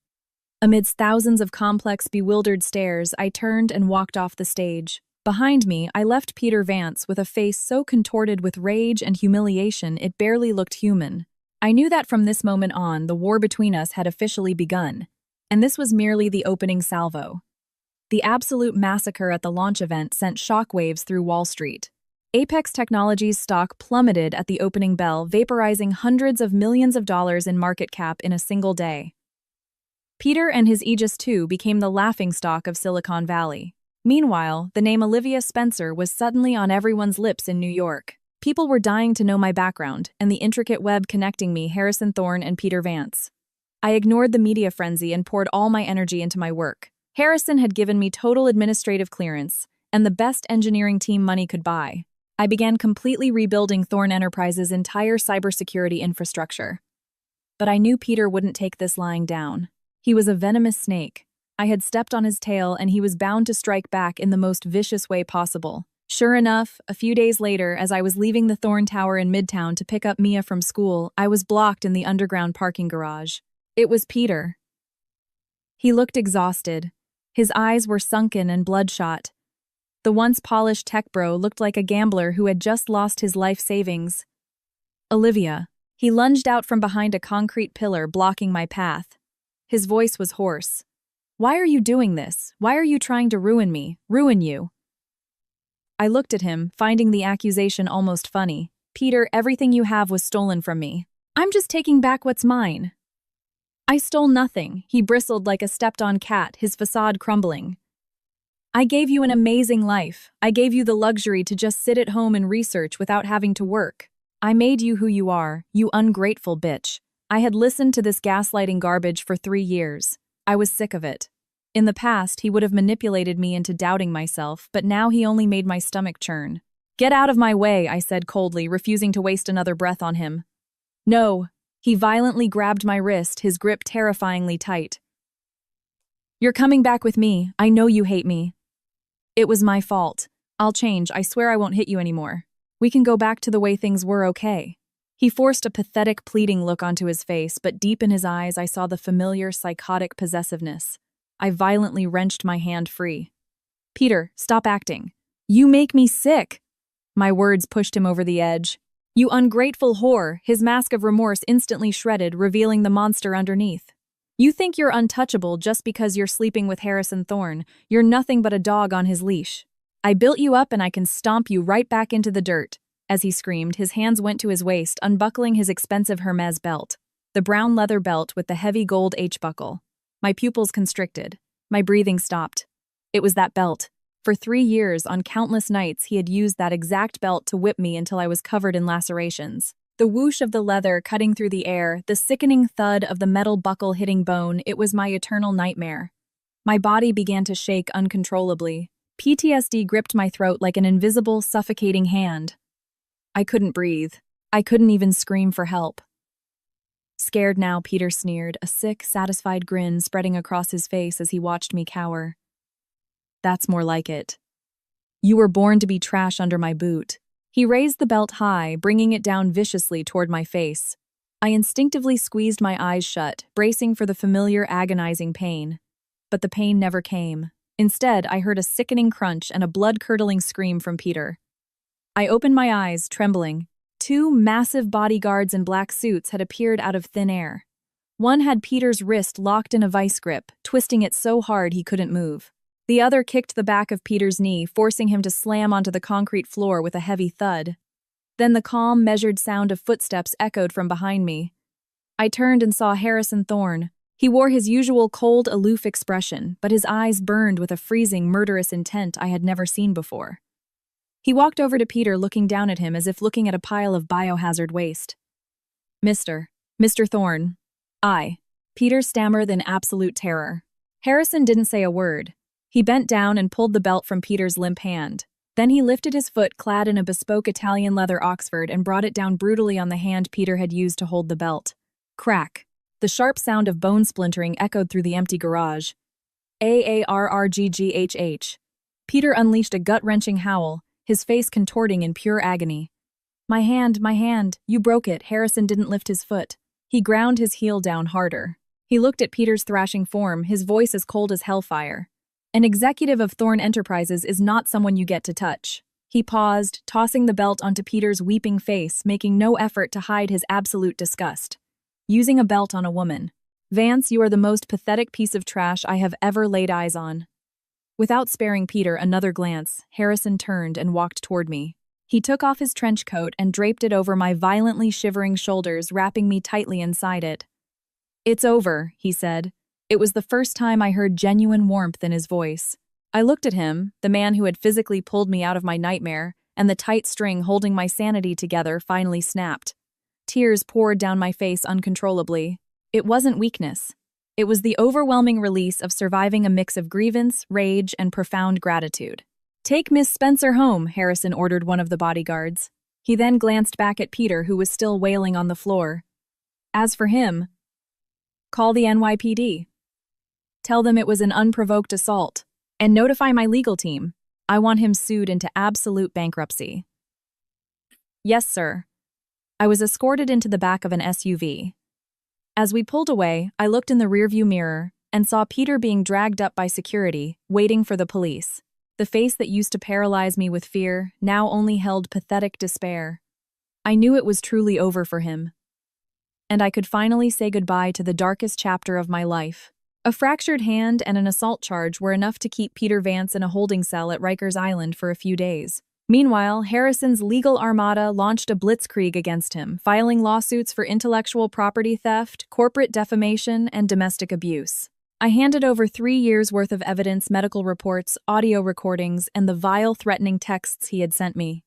Amidst thousands of complex, bewildered stares, I turned and walked off the stage. Behind me, I left Peter Vance with a face so contorted with rage and humiliation it barely looked human. I knew that from this moment on, the war between us had officially begun, and this was merely the opening salvo. The absolute massacre at the launch event sent shockwaves through Wall Street. Apex Technologies' stock plummeted at the opening bell, vaporizing hundreds of millions of dollars in market cap in a single day. Peter and his Aegis 2 became the laughingstock of Silicon Valley. Meanwhile, the name Olivia Spencer was suddenly on everyone's lips in New York. People were dying to know my background and the intricate web connecting me, Harrison Thorne and Peter Vance. I ignored the media frenzy and poured all my energy into my work. Harrison had given me total administrative clearance and the best engineering team money could buy. I began completely rebuilding Thorn Enterprises' entire cybersecurity infrastructure. But I knew Peter wouldn't take this lying down. He was a venomous snake. I had stepped on his tail and he was bound to strike back in the most vicious way possible. Sure enough, a few days later, as I was leaving the Thorn Tower in Midtown to pick up Mia from school, I was blocked in the underground parking garage. It was Peter. He looked exhausted. His eyes were sunken and bloodshot. The once polished tech bro looked like a gambler who had just lost his life savings. "Olivia." He lunged out from behind a concrete pillar, blocking my path. His voice was hoarse. "Why are you doing this? Why are you trying to ruin me? Ruin you?" I looked at him, finding the accusation almost funny. "Peter, everything you have was stolen from me. I'm just taking back what's mine." "I stole nothing," he bristled like a stepped-on cat, his facade crumbling. "I gave you an amazing life. I gave you the luxury to just sit at home and research without having to work. I made you who you are, you ungrateful bitch." I had listened to this gaslighting garbage for 3 years. I was sick of it. In the past, he would have manipulated me into doubting myself, but now he only made my stomach churn. "Get out of my way," I said coldly, refusing to waste another breath on him. "No." He violently grabbed my wrist, his grip terrifyingly tight. "You're coming back with me. I know you hate me." "It was my fault. I'll change. I swear I won't hit you anymore. We can go back to the way things were, okay?" He forced a pathetic, pleading look onto his face, but deep in his eyes I saw the familiar, psychotic possessiveness. I violently wrenched my hand free. "Peter, stop acting. You make me sick." My words pushed him over the edge. "You ungrateful whore," his mask of remorse instantly shredded, revealing the monster underneath. "You think you're untouchable just because you're sleeping with Harrison Thorne. You're nothing but a dog on his leash. I built you up and I can stomp you right back into the dirt." As he screamed, his hands went to his waist, unbuckling his expensive Hermes belt. The brown leather belt with the heavy gold H-buckle. My pupils constricted. My breathing stopped. It was that belt. For 3 years, on countless nights, he had used that exact belt to whip me until I was covered in lacerations. The whoosh of the leather cutting through the air, the sickening thud of the metal buckle hitting bone, it was my eternal nightmare. My body began to shake uncontrollably. PTSD gripped my throat like an invisible, suffocating hand. I couldn't breathe. I couldn't even scream for help. "Scared now," Peter sneered, a sick, satisfied grin spreading across his face as he watched me cower. "That's more like it. You were born to be trash under my boot." He raised the belt high, bringing it down viciously toward my face. I instinctively squeezed my eyes shut, bracing for the familiar agonizing pain. But the pain never came. Instead, I heard a sickening crunch and a blood-curdling scream from Peter. I opened my eyes, trembling. Two massive bodyguards in black suits had appeared out of thin air. One had Peter's wrist locked in a vice grip, twisting it so hard he couldn't move. The other kicked the back of Peter's knee, forcing him to slam onto the concrete floor with a heavy thud. Then the calm, measured sound of footsteps echoed from behind me. I turned and saw Harrison Thorne. He wore his usual cold, aloof expression, but his eyes burned with a freezing, murderous intent I had never seen before. He walked over to Peter, looking down at him as if looking at a pile of biohazard waste. Mr. Thorne. Peter stammered in absolute terror. Harrison didn't say a word. He bent down and pulled the belt from Peter's limp hand. Then he lifted his foot clad in a bespoke Italian leather Oxford and brought it down brutally on the hand Peter had used to hold the belt. Crack. The sharp sound of bone splintering echoed through the empty garage. Aarrgghh. Peter unleashed a gut-wrenching howl, his face contorting in pure agony. My hand, you broke it." Harrison didn't lift his foot. He ground his heel down harder. He looked at Peter's thrashing form, his voice as cold as hellfire. An executive of Thorne Enterprises is not someone you get to touch. He paused, tossing the belt onto Peter's weeping face, making no effort to hide his absolute disgust. Using a belt on a woman. Vance, you are the most pathetic piece of trash I have ever laid eyes on. Without sparing Peter another glance, Harrison turned and walked toward me. He took off his trench coat and draped it over my violently shivering shoulders, wrapping me tightly inside it. "It's over," he said. It was the first time I heard genuine warmth in his voice. I looked at him, the man who had physically pulled me out of my nightmare, and the tight string holding my sanity together finally snapped. Tears poured down my face uncontrollably. It wasn't weakness. It was the overwhelming release of surviving a mix of grievance, rage, and profound gratitude. "Take Miss Spencer home," Harrison ordered one of the bodyguards. He then glanced back at Peter, who was still wailing on the floor. "As for him, call the NYPD. Tell them it was an unprovoked assault, and notify my legal team. I want him sued into absolute bankruptcy." "Yes, sir." I was escorted into the back of an SUV. As we pulled away, I looked in the rearview mirror and saw Peter being dragged up by security, waiting for the police. The face that used to paralyze me with fear now only held pathetic despair. I knew it was truly over for him. And I could finally say goodbye to the darkest chapter of my life. A fractured hand and an assault charge were enough to keep Peter Vance in a holding cell at Rikers Island for a few days. Meanwhile, Harrison's legal armada launched a blitzkrieg against him, filing lawsuits for intellectual property theft, corporate defamation, and domestic abuse. I handed over 3 years' worth of evidence, medical reports, audio recordings, and the vile, threatening texts he had sent me.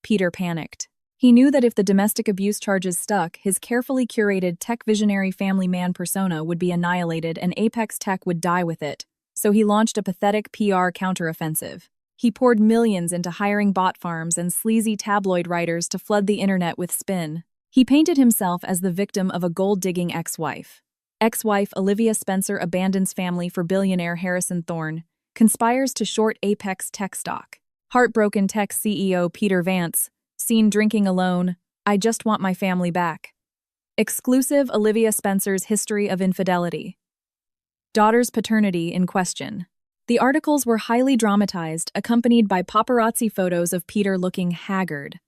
Peter panicked. He knew that if the domestic abuse charges stuck, his carefully curated tech-visionary family man persona would be annihilated and Apex Tech would die with it, so he launched a pathetic PR counteroffensive. He poured millions into hiring bot farms and sleazy tabloid writers to flood the internet with spin. He painted himself as the victim of a gold-digging ex-wife. Ex-wife Olivia Spencer abandons family for billionaire Harrison Thorne, conspires to short Apex Tech stock. Heartbroken tech CEO Peter Vance, seen drinking alone, "I just want my family back." Exclusive Olivia Spencer's history of infidelity. Daughter's paternity in question. The articles were highly dramatized, accompanied by paparazzi photos of Peter looking haggard.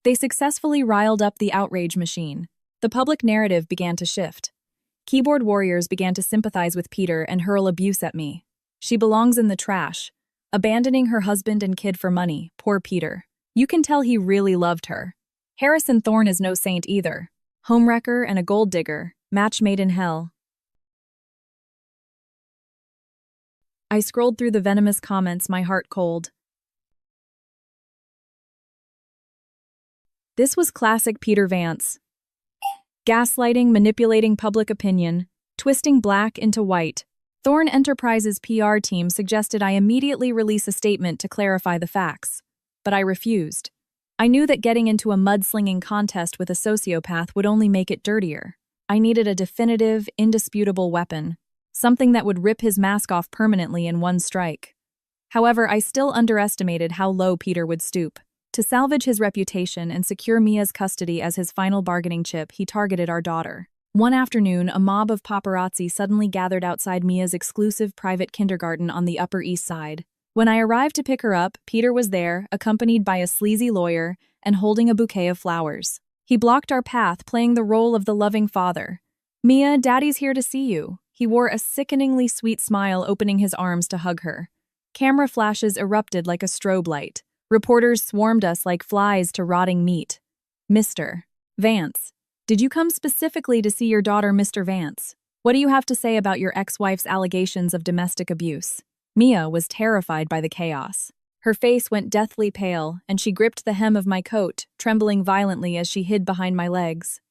They successfully riled up the outrage machine. The public narrative began to shift. Keyboard warriors began to sympathize with Peter and hurl abuse at me. "She belongs in the trash. Abandoning her husband and kid for money. Poor Peter. You can tell he really loved her. Harrison Thorne is no saint either. Homewrecker and a gold digger. Match made in hell." I scrolled through the venomous comments, my heart cold. This was classic Peter Vance. Gaslighting, manipulating public opinion, twisting black into white. Thorne Enterprises' PR team suggested I immediately release a statement to clarify the facts. But I refused. I knew that getting into a mudslinging contest with a sociopath would only make it dirtier. I needed a definitive, indisputable weapon. Something that would rip his mask off permanently in one strike. However, I still underestimated how low Peter would stoop. To salvage his reputation and secure Mia's custody as his final bargaining chip, he targeted our daughter. One afternoon, a mob of paparazzi suddenly gathered outside Mia's exclusive private kindergarten on the Upper East Side. When I arrived to pick her up, Peter was there, accompanied by a sleazy lawyer and holding a bouquet of flowers. He blocked our path, playing the role of the loving father. "Mia, Daddy's here to see you." He wore a sickeningly sweet smile, opening his arms to hug her. Camera flashes erupted like a strobe light. Reporters swarmed us like flies to rotting meat. "Mr. Vance, did you come specifically to see your daughter, Mr. Vance? What do you have to say about your ex-wife's allegations of domestic abuse?" Mia was terrified by the chaos. Her face went deathly pale, and she gripped the hem of my coat, trembling violently as she hid behind my legs.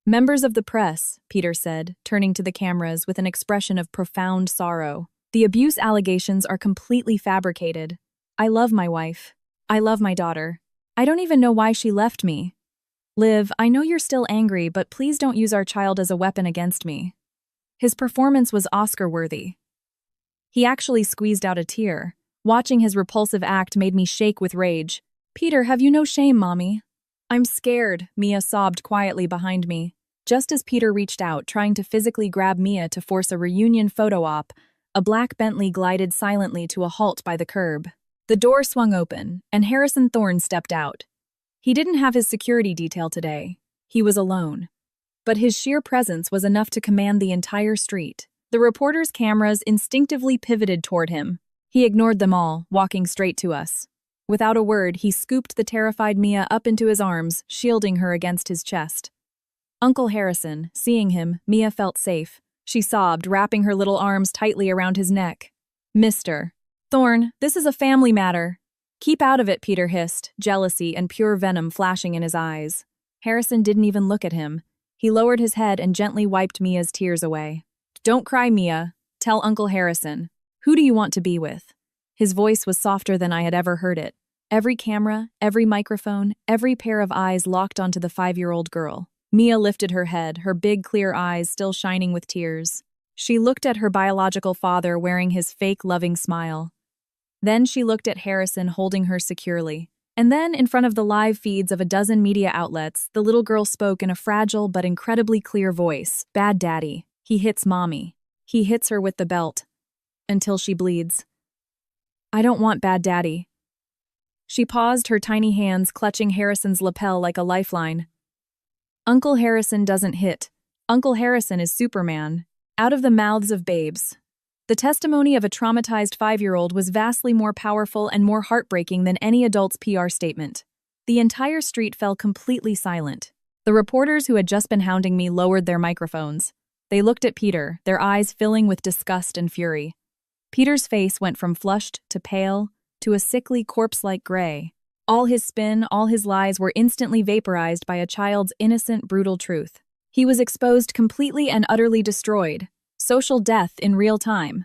"Members of the press," Peter said, turning to the cameras with an expression of profound sorrow. "The abuse allegations are completely fabricated. I love my wife. I love my daughter. I don't even know why she left me. Liv, I know you're still angry, but please don't use our child as a weapon against me." His performance was Oscar-worthy. He actually squeezed out a tear. Watching his repulsive act made me shake with rage. "Peter, have you no shame, Mommy?" "I'm scared," Mia sobbed quietly behind me. Just as Peter reached out, trying to physically grab Mia to force a reunion photo op, a black Bentley glided silently to a halt by the curb. The door swung open, and Harrison Thorne stepped out. He didn't have his security detail today. He was alone. But his sheer presence was enough to command the entire street. The reporters' cameras instinctively pivoted toward him. He ignored them all, walking straight to us. Without a word, he scooped the terrified Mia up into his arms, shielding her against his chest. Uncle Harrison, seeing him, Mia felt safe. She sobbed, wrapping her little arms tightly around his neck. "Mr. Thorne, this is a family matter." "Keep out of it," Peter hissed, jealousy and pure venom flashing in his eyes. Harrison didn't even look at him. He lowered his head and gently wiped Mia's tears away. "Don't cry, Mia. Tell Uncle Harrison. Who do you want to be with?" His voice was softer than I had ever heard it. Every camera, every microphone, every pair of eyes locked onto the 5-year-old girl. Mia lifted her head, her big, clear eyes still shining with tears. She looked at her biological father wearing his fake, loving smile. Then she looked at Harrison holding her securely. And then, in front of the live feeds of a dozen media outlets, the little girl spoke in a fragile but incredibly clear voice. "Bad daddy. He hits Mommy. He hits her with the belt. Until she bleeds. I don't want bad daddy." She paused, her tiny hands clutching Harrison's lapel like a lifeline. "Uncle Harrison doesn't hit. Uncle Harrison is Superman." Out of the mouths of babes. The testimony of a traumatized 5-year-old was vastly more powerful and more heartbreaking than any adult's PR statement. The entire street fell completely silent. The reporters who had just been hounding me lowered their microphones. They looked at Peter, their eyes filling with disgust and fury. Peter's face went from flushed to pale to a sickly corpse-like gray. All his spin, all his lies were instantly vaporized by a child's innocent, brutal truth. He was exposed completely and utterly destroyed. Social death in real time.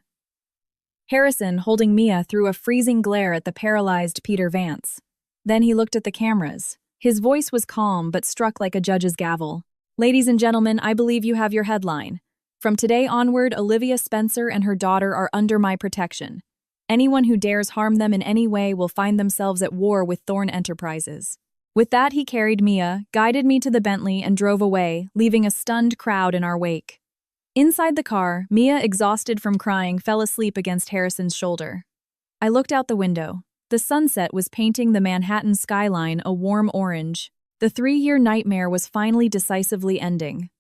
Harrison, holding Mia, threw a freezing glare at the paralyzed Peter Vance. Then he looked at the cameras. His voice was calm but struck like a judge's gavel. "Ladies and gentlemen, I believe you have your headline. From today onward, Olivia Spencer and her daughter are under my protection. Anyone who dares harm them in any way will find themselves at war with Thorne Enterprises." With that, he carried Mia, guided me to the Bentley, and drove away, leaving a stunned crowd in our wake. Inside the car, Mia, exhausted from crying, fell asleep against Harrison's shoulder. I looked out the window. The sunset was painting the Manhattan skyline a warm orange. The 3-year nightmare was finally decisively ending.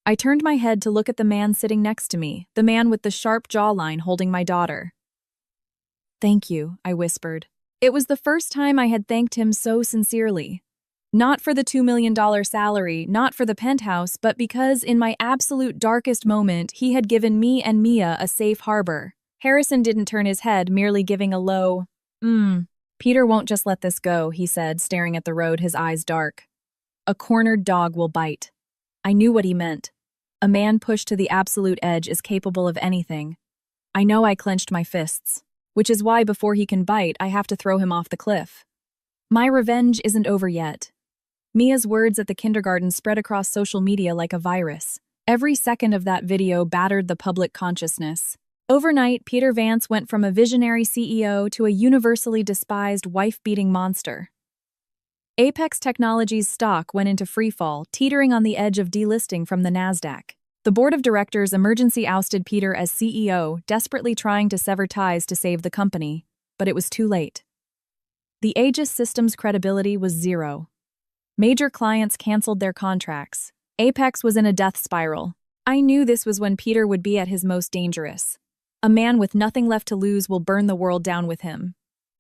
I turned my head to look at the man sitting next to me, the man with the sharp jawline holding my daughter. "Thank you," I whispered. It was the first time I had thanked him so sincerely. Not for the $2 million salary, not for the penthouse, but because in my absolute darkest moment, he had given me and Mia a safe harbor. Harrison didn't turn his head, merely giving a low, "Peter won't just let this go," he said, staring at the road, his eyes dark. "A cornered dog will bite." I knew what he meant. A man pushed to the absolute edge is capable of anything. I know I clenched my fists, which is why before he can bite, I have to throw him off the cliff. My revenge isn't over yet. Mia's words at the kindergarten spread across social media like a virus. Every second of that video battered the public consciousness. Overnight, Peter Vance went from a visionary CEO to a universally despised wife-beating monster. Apex Technologies' stock went into freefall, teetering on the edge of delisting from the Nasdaq. The board of directors emergency ousted Peter as CEO, desperately trying to sever ties to save the company, but it was too late. The Aegis system's credibility was zero. Major clients canceled their contracts. Apex was in a death spiral. I knew this was when Peter would be at his most dangerous. A man with nothing left to lose will burn the world down with him.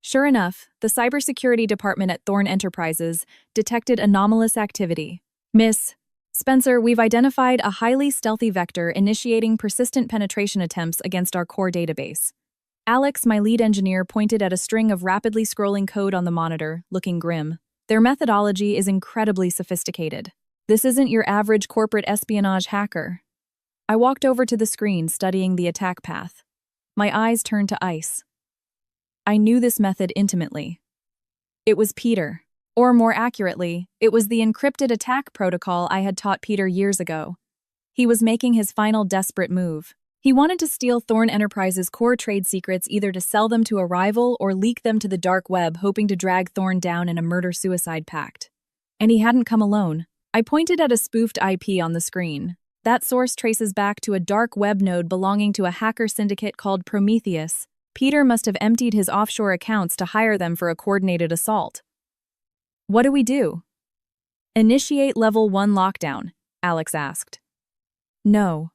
Sure enough, the cybersecurity department at Thorn Enterprises detected anomalous activity. Miss Spencer, we've identified a highly stealthy vector initiating persistent penetration attempts against our core database. Alex, my lead engineer, pointed at a string of rapidly scrolling code on the monitor, looking grim. Their methodology is incredibly sophisticated. This isn't your average corporate espionage hacker. I walked over to the screen, studying the attack path. My eyes turned to ice. I knew this method intimately. It was Peter. Or more accurately, it was the encrypted attack protocol I had taught Peter years ago. He was making his final desperate move. He wanted to steal Thorn Enterprises' core trade secrets, either to sell them to a rival or leak them to the dark web, hoping to drag Thorn down in a murder-suicide pact. And he hadn't come alone. I pointed at a spoofed IP on the screen. That source traces back to a dark web node belonging to a hacker syndicate called Prometheus. Peter must have emptied his offshore accounts to hire them for a coordinated assault. What do we do? Initiate Level 1 lockdown, Alex asked. No.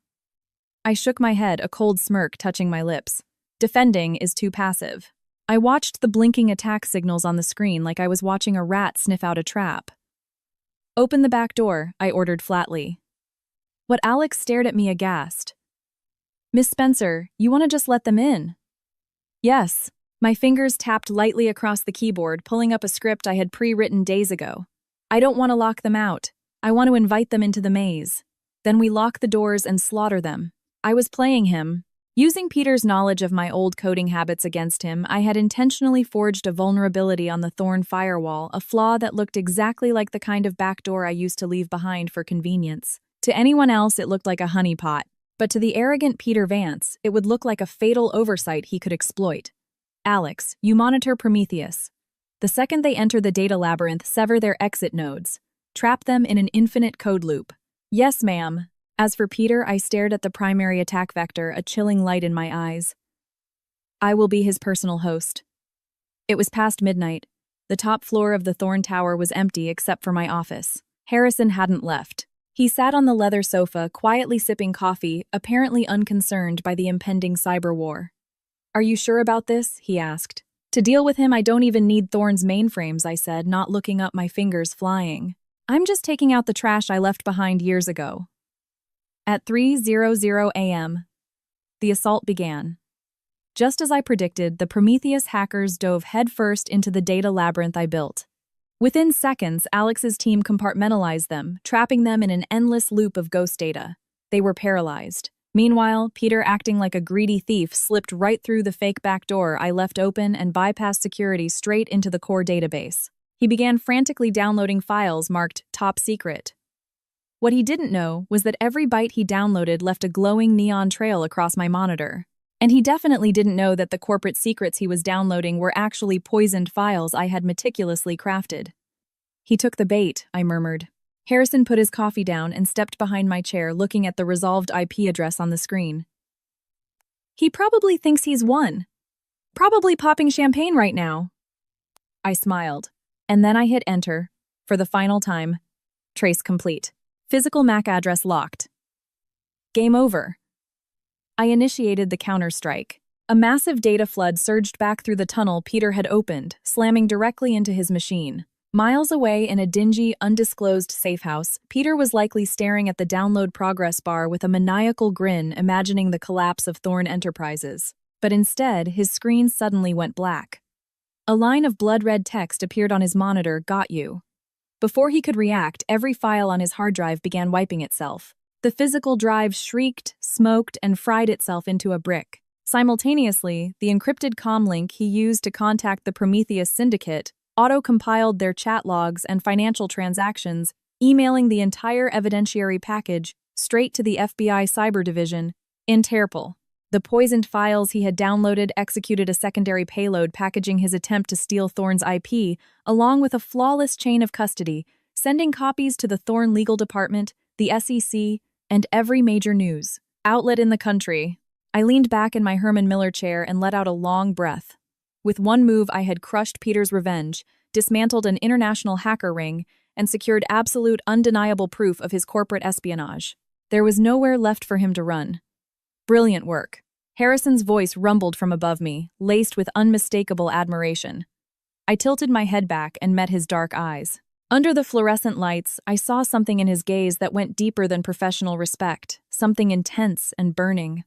I shook my head, a cold smirk touching my lips. Defending is too passive. I watched the blinking attack signals on the screen like I was watching a rat sniff out a trap. Open the back door, I ordered flatly. What Alex stared at me aghast. Miss Spencer, you want to just let them in? Yes. My fingers tapped lightly across the keyboard, pulling up a script I had pre-written days ago. I don't want to lock them out. I want to invite them into the maze. Then we lock the doors and slaughter them. I was playing him. Using Peter's knowledge of my old coding habits against him, I had intentionally forged a vulnerability on the Thorn firewall, a flaw that looked exactly like the kind of backdoor I used to leave behind for convenience. To anyone else, it looked like a honeypot, but to the arrogant Peter Vance, it would look like a fatal oversight he could exploit. Alex, you monitor Prometheus. The second they enter the data labyrinth, sever their exit nodes. Trap them in an infinite code loop. Yes, ma'am. As for Peter, I stared at the primary attack vector, a chilling light in my eyes. I will be his personal host. It was past midnight. The top floor of the Thorn Tower was empty except for my office. Harrison hadn't left. He sat on the leather sofa, quietly sipping coffee, apparently unconcerned by the impending cyber war. Are you sure about this? He asked. To deal with him, I don't even need Thorn's mainframes, I said, not looking up, my fingers flying. I'm just taking out the trash I left behind years ago. At 3:00 a.m., the assault began. Just as I predicted, the Prometheus hackers dove headfirst into the data labyrinth I built. Within seconds, Alex's team compartmentalized them, trapping them in an endless loop of ghost data. They were paralyzed. Meanwhile, Peter, acting like a greedy thief, slipped right through the fake back door I left open and bypassed security straight into the core database. He began frantically downloading files marked Top Secret. What he didn't know was that every byte he downloaded left a glowing neon trail across my monitor. And he definitely didn't know that the corporate secrets he was downloading were actually poisoned files I had meticulously crafted. He took the bait, I murmured. Harrison put his coffee down and stepped behind my chair, looking at the resolved IP address on the screen. He probably thinks he's won. Probably popping champagne right now. I smiled, and then I hit enter. For the final time. Trace complete. Physical MAC address locked. Game over. I initiated the counter-strike. A massive data flood surged back through the tunnel Peter had opened, slamming directly into his machine. Miles away in a dingy, undisclosed safehouse, Peter was likely staring at the download progress bar with a maniacal grin, imagining the collapse of Thorn Enterprises. But instead, his screen suddenly went black. A line of blood-red text appeared on his monitor, "Got you." Before he could react, every file on his hard drive began wiping itself. The physical drive shrieked, smoked, and fried itself into a brick. Simultaneously, the encrypted comm link he used to contact the Prometheus syndicate auto-compiled their chat logs and financial transactions, emailing the entire evidentiary package straight to the FBI Cyber Division, Interpol. The poisoned files he had downloaded executed a secondary payload packaging his attempt to steal Thorne's IP, along with a flawless chain of custody, sending copies to the Thorne legal department, the SEC, and every major news outlet in the country. I leaned back in my Herman Miller chair and let out a long breath. With one move, I had crushed Peter's revenge, dismantled an international hacker ring, and secured absolute, undeniable proof of his corporate espionage. There was nowhere left for him to run. Brilliant work. Harrison's voice rumbled from above me, laced with unmistakable admiration. I tilted my head back and met his dark eyes. Under the fluorescent lights, I saw something in his gaze that went deeper than professional respect, something intense and burning.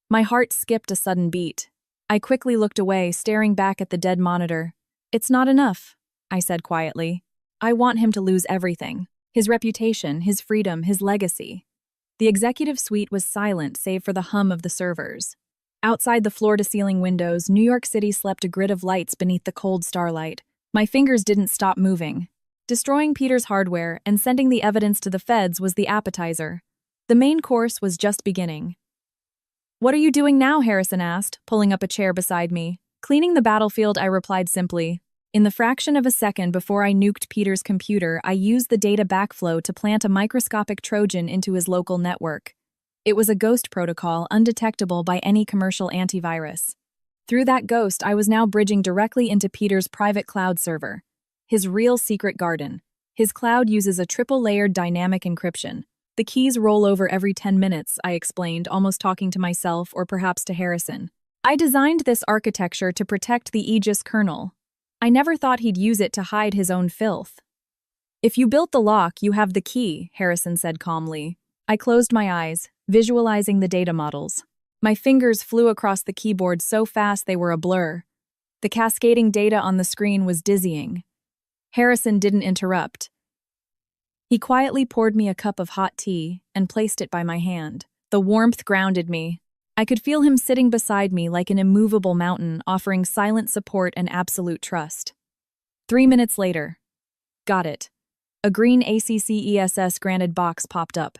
My heart skipped a sudden beat. I quickly looked away, staring back at the dead monitor. "It's not enough," I said quietly. "I want him to lose everything. His reputation, his freedom, his legacy." The executive suite was silent save for the hum of the servers. Outside the floor-to-ceiling windows, New York City slept a grid of lights beneath the cold starlight. My fingers didn't stop moving. Destroying Peter's hardware and sending the evidence to the feds was the appetizer. The main course was just beginning. "What are you doing now?" Harrison asked, pulling up a chair beside me. "Cleaning the battlefield," I replied simply. In the fraction of a second before I nuked Peter's computer, I used the data backflow to plant a microscopic Trojan into his local network. It was a ghost protocol, undetectable by any commercial antivirus. Through that ghost, I was now bridging directly into Peter's private cloud server. His real secret garden. His cloud uses a triple-layered dynamic encryption. The keys roll over every 10 minutes, I explained, almost talking to myself or perhaps to Harrison. I designed this architecture to protect the Aegis kernel. I never thought he'd use it to hide his own filth. "If you built the lock, you have the key," Harrison said calmly. I closed my eyes, visualizing the data models. My fingers flew across the keyboard so fast they were a blur. The cascading data on the screen was dizzying. Harrison didn't interrupt. He quietly poured me a cup of hot tea and placed it by my hand. The warmth grounded me. I could feel him sitting beside me like an immovable mountain, offering silent support and absolute trust. 3 minutes later. Got it. A green ACCESS granted box popped up.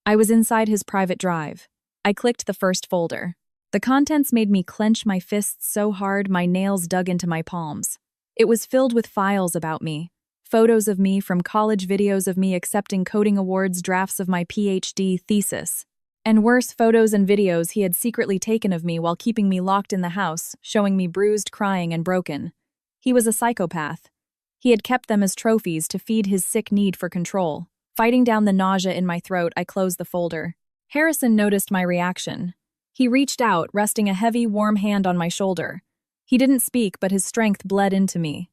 I was inside his private drive. I clicked the first folder. The contents made me clench my fists so hard my nails dug into my palms. It was filled with files about me. Photos of me from college, videos of me accepting coding awards, drafts of my PhD thesis. And worse, photos and videos he had secretly taken of me while keeping me locked in the house, showing me bruised, crying, and broken. He was a psychopath. He had kept them as trophies to feed his sick need for control. Fighting down the nausea in my throat, I closed the folder. Harrison noticed my reaction. He reached out, resting a heavy, warm hand on my shoulder. He didn't speak, but his strength bled into me.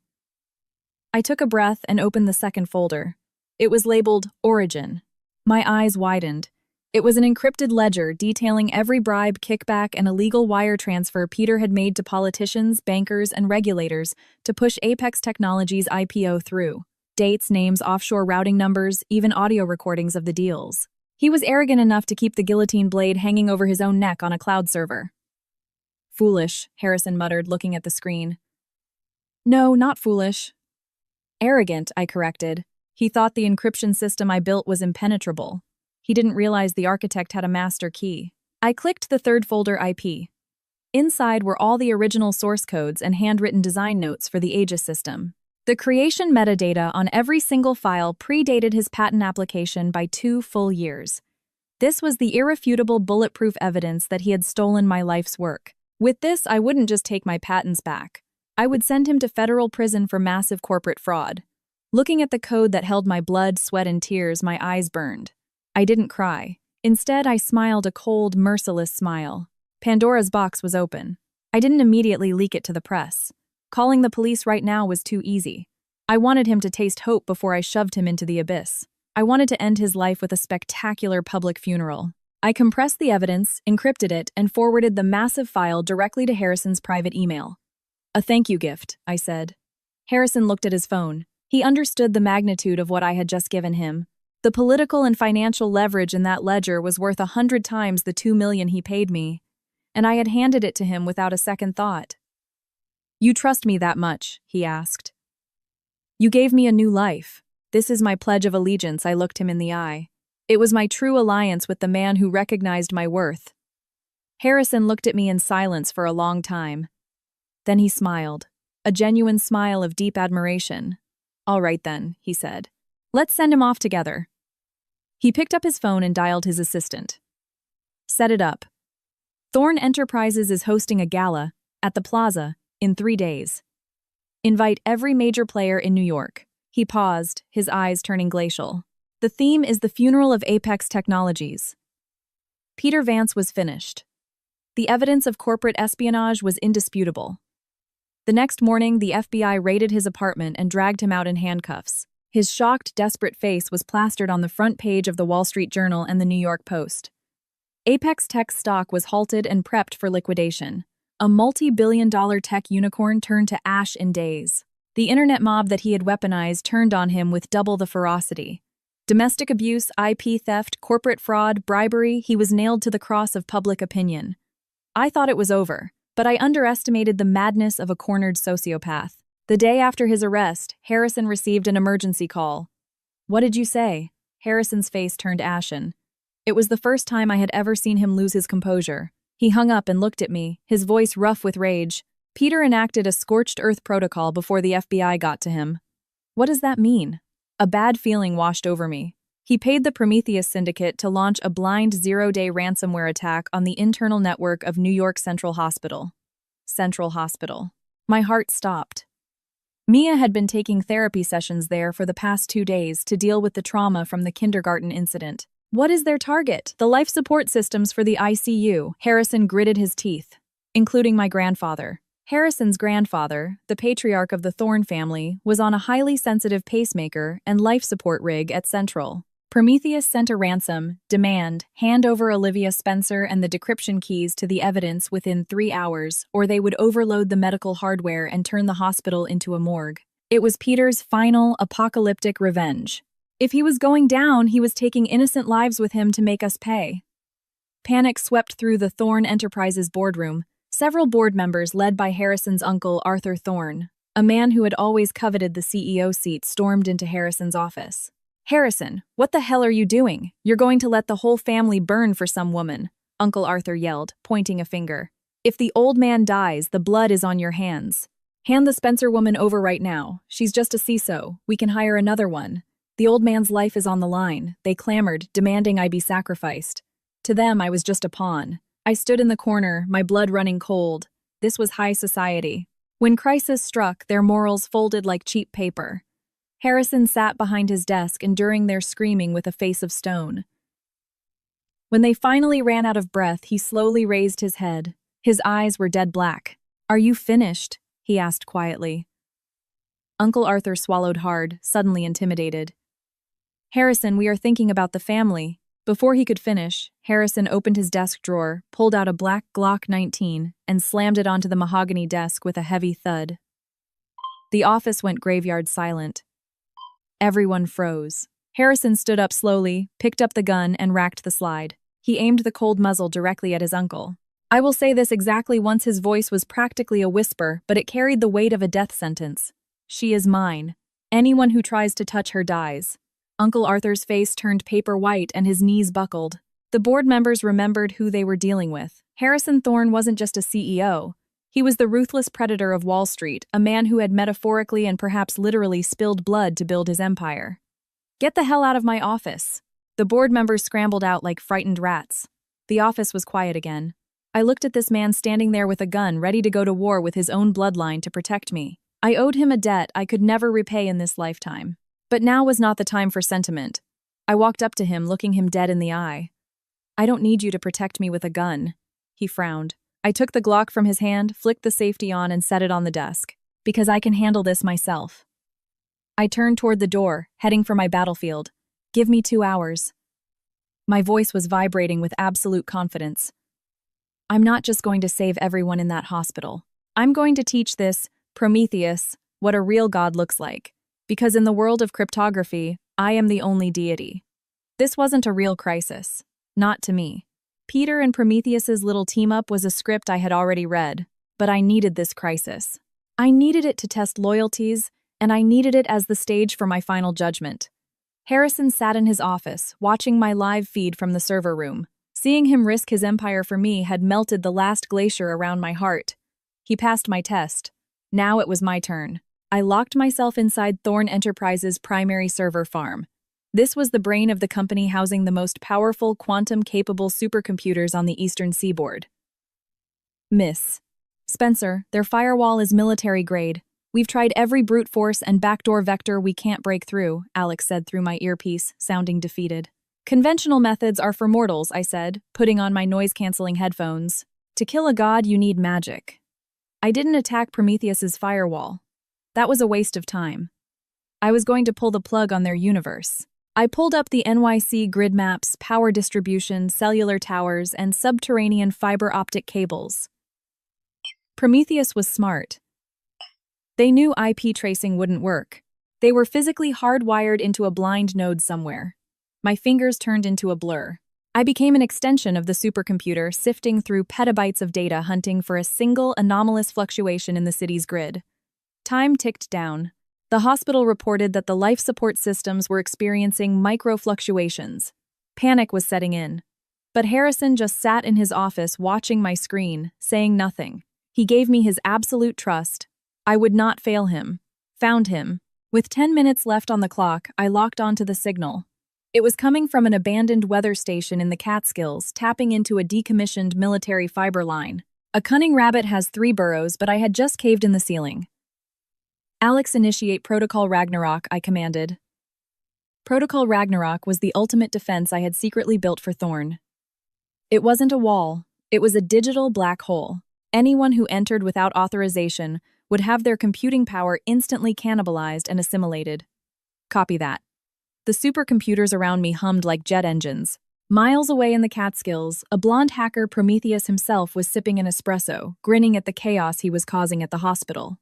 I took a breath and opened the second folder. It was labeled Origin. My eyes widened. It was an encrypted ledger detailing every bribe, kickback, and illegal wire transfer Peter had made to politicians, bankers, and regulators to push Apex Technologies' IPO through. Dates, names, offshore routing numbers, even audio recordings of the deals. He was arrogant enough to keep the guillotine blade hanging over his own neck on a cloud server. "Foolish," Harrison muttered, looking at the screen. "No, not foolish." "Arrogant," I corrected. He thought the encryption system I built was impenetrable. He didn't realize the architect had a master key. I clicked the third folder IP. Inside were all the original source codes and handwritten design notes for the Aegis system. The creation metadata on every single file predated his patent application by 2 full years. This was the irrefutable, bulletproof evidence that he had stolen my life's work. With this, I wouldn't just take my patents back. I would send him to federal prison for massive corporate fraud. Looking at the code that held my blood, sweat, and tears, my eyes burned. I didn't cry. Instead, I smiled a cold, merciless smile. Pandora's box was open. I didn't immediately leak it to the press. Calling the police right now was too easy. I wanted him to taste hope before I shoved him into the abyss. I wanted to end his life with a spectacular public funeral. I compressed the evidence, encrypted it, and forwarded the massive file directly to Harrison's private email. "A thank you gift," I said. Harrison looked at his phone. He understood the magnitude of what I had just given him. The political and financial leverage in that ledger was worth 100 times the $2 million he paid me, and I had handed it to him without a second thought. "You trust me that much?" he asked. "You gave me a new life. This is my pledge of allegiance." I looked him in the eye. It was my true alliance with the man who recognized my worth. Harrison looked at me in silence for a long time. Then he smiled, a genuine smile of deep admiration. "All right then," he said. "Let's send him off together." He picked up his phone and dialed his assistant. "Set it up. Thorn Enterprises is hosting a gala at the Plaza in 3 days. Invite every major player in New York." He paused, his eyes turning glacial. "The theme is the funeral of Apex Technologies." Peter Vance was finished. The evidence of corporate espionage was indisputable. The next morning, the FBI raided his apartment and dragged him out in handcuffs. His shocked, desperate face was plastered on the front page of the Wall Street Journal and the New York Post. Apex Tech's stock was halted and prepped for liquidation. A multi-billion-dollar tech unicorn turned to ash in days. The internet mob that he had weaponized turned on him with double the ferocity. Domestic abuse, IP theft, corporate fraud, bribery, he was nailed to the cross of public opinion. I thought it was over, but I underestimated the madness of a cornered sociopath. The day after his arrest, Harrison received an emergency call. "What did you say?" Harrison's face turned ashen. It was the first time I had ever seen him lose his composure. He hung up and looked at me, his voice rough with rage. Peter enacted a scorched earth protocol before the FBI got to him. What does that mean? A bad feeling washed over me. He paid the Prometheus Syndicate to launch a blind zero-day ransomware attack on the internal network of New York Central Hospital. Central Hospital. My heart stopped. Mia had been taking therapy sessions there for the past 2 days to deal with the trauma from the kindergarten incident. What is their target? The life support systems for the ICU. Harrison gritted his teeth. Including my grandfather. Harrison's grandfather, the patriarch of the Thorn family, was on a highly sensitive pacemaker and life support rig at Central. Prometheus sent a ransom, demand, hand over Olivia Spencer and the decryption keys to the evidence within 3 hours, or they would overload the medical hardware and turn the hospital into a morgue. It was Peter's final, apocalyptic revenge. If he was going down, he was taking innocent lives with him to make us pay. Panic swept through the Thorn Enterprises boardroom. Several board members, led by Harrison's uncle, Arthur Thorn, a man who had always coveted the CEO seat, stormed into Harrison's office. "Harrison, what the hell are you doing? You're going to let the whole family burn for some woman," Uncle Arthur yelled, pointing a finger. "If the old man dies, the blood is on your hands. Hand the Spencer woman over right now. She's just a CISO. We can hire another one. The old man's life is on the line," they clamored, demanding I be sacrificed. To them, I was just a pawn. I stood in the corner, my blood running cold. This was high society. When crisis struck, their morals folded like cheap paper. Harrison sat behind his desk, enduring their screaming with a face of stone. When they finally ran out of breath, he slowly raised his head. His eyes were dead black. "Are you finished?" he asked quietly. Uncle Arthur swallowed hard, suddenly intimidated. "Harrison, we are thinking about the family." Before he could finish, Harrison opened his desk drawer, pulled out a black Glock 19, and slammed it onto the mahogany desk with a heavy thud. The office went graveyard silent. Everyone froze. Harrison stood up slowly, picked up the gun, and racked the slide. He aimed the cold muzzle directly at his uncle. I will say this exactly once. His voice was practically a whisper, but it carried the weight of a death sentence. "She is mine. Anyone who tries to touch her dies." Uncle Arthur's face turned paper white and his knees buckled. The board members remembered who they were dealing with. Harrison Thorn wasn't just a CEO. He was the ruthless predator of Wall Street, a man who had metaphorically and perhaps literally spilled blood to build his empire. "Get the hell out of my office." The board members scrambled out like frightened rats. The office was quiet again. I looked at this man standing there with a gun, ready to go to war with his own bloodline to protect me. I owed him a debt I could never repay in this lifetime. But now was not the time for sentiment. I walked up to him, looking him dead in the eye. "I don't need you to protect me with a gun." He frowned. I took the Glock from his hand, flicked the safety on, and set it on the desk. "Because I can handle this myself." I turned toward the door, heading for my battlefield. "Give me 2 hours." My voice was vibrating with absolute confidence. "I'm not just going to save everyone in that hospital. I'm going to teach this Prometheus what a real god looks like. Because in the world of cryptography, I am the only deity." This wasn't a real crisis. Not to me. Peter and Prometheus's little team-up was a script I had already read, but I needed this crisis. I needed it to test loyalties, and I needed it as the stage for my final judgment. Harrison sat in his office, watching my live feed from the server room. Seeing him risk his empire for me had melted the last glacier around my heart. He passed my test. Now it was my turn. I locked myself inside Thorn Enterprises' primary server farm. This was the brain of the company housing the most powerful quantum-capable supercomputers on the eastern seaboard. Miss Spencer, their firewall is military grade. We've tried every brute force and backdoor vector we can't break through, Alex said through my earpiece, sounding defeated. Conventional methods are for mortals, I said, putting on my noise-canceling headphones. To kill a god, you need magic. I didn't attack Prometheus's firewall. That was a waste of time. I was going to pull the plug on their universe. I pulled up the NYC grid maps, power distribution, cellular towers, and subterranean fiber optic cables. Prometheus was smart. They knew IP tracing wouldn't work. They were physically hardwired into a blind node somewhere. My fingers turned into a blur. I became an extension of the supercomputer, sifting through petabytes of data hunting for a single anomalous fluctuation in the city's grid. Time ticked down. The hospital reported that the life support systems were experiencing micro-fluctuations. Panic was setting in. But Harrison just sat in his office watching my screen, saying nothing. He gave me his absolute trust. I would not fail him. Found him. With 10 minutes left on the clock, I locked onto the signal. It was coming from an abandoned weather station in the Catskills, tapping into a decommissioned military fiber line. A cunning rabbit has 3 burrows, but I had just caved in the ceiling. Alex, initiate Protocol Ragnarok, I commanded. Protocol Ragnarok was the ultimate defense I had secretly built for Thorn. It wasn't a wall. It was a digital black hole. Anyone who entered without authorization would have their computing power instantly cannibalized and assimilated. Copy that. The supercomputers around me hummed like jet engines. Miles away in the Catskills, a blonde hacker Prometheus himself was sipping an espresso, grinning at the chaos he was causing at the hospital.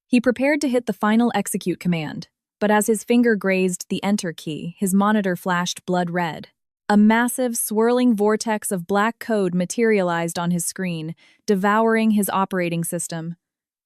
He prepared to hit the final execute command, but as his finger grazed the enter key, his monitor flashed blood red. A massive, swirling vortex of black code materialized on his screen, devouring his operating system.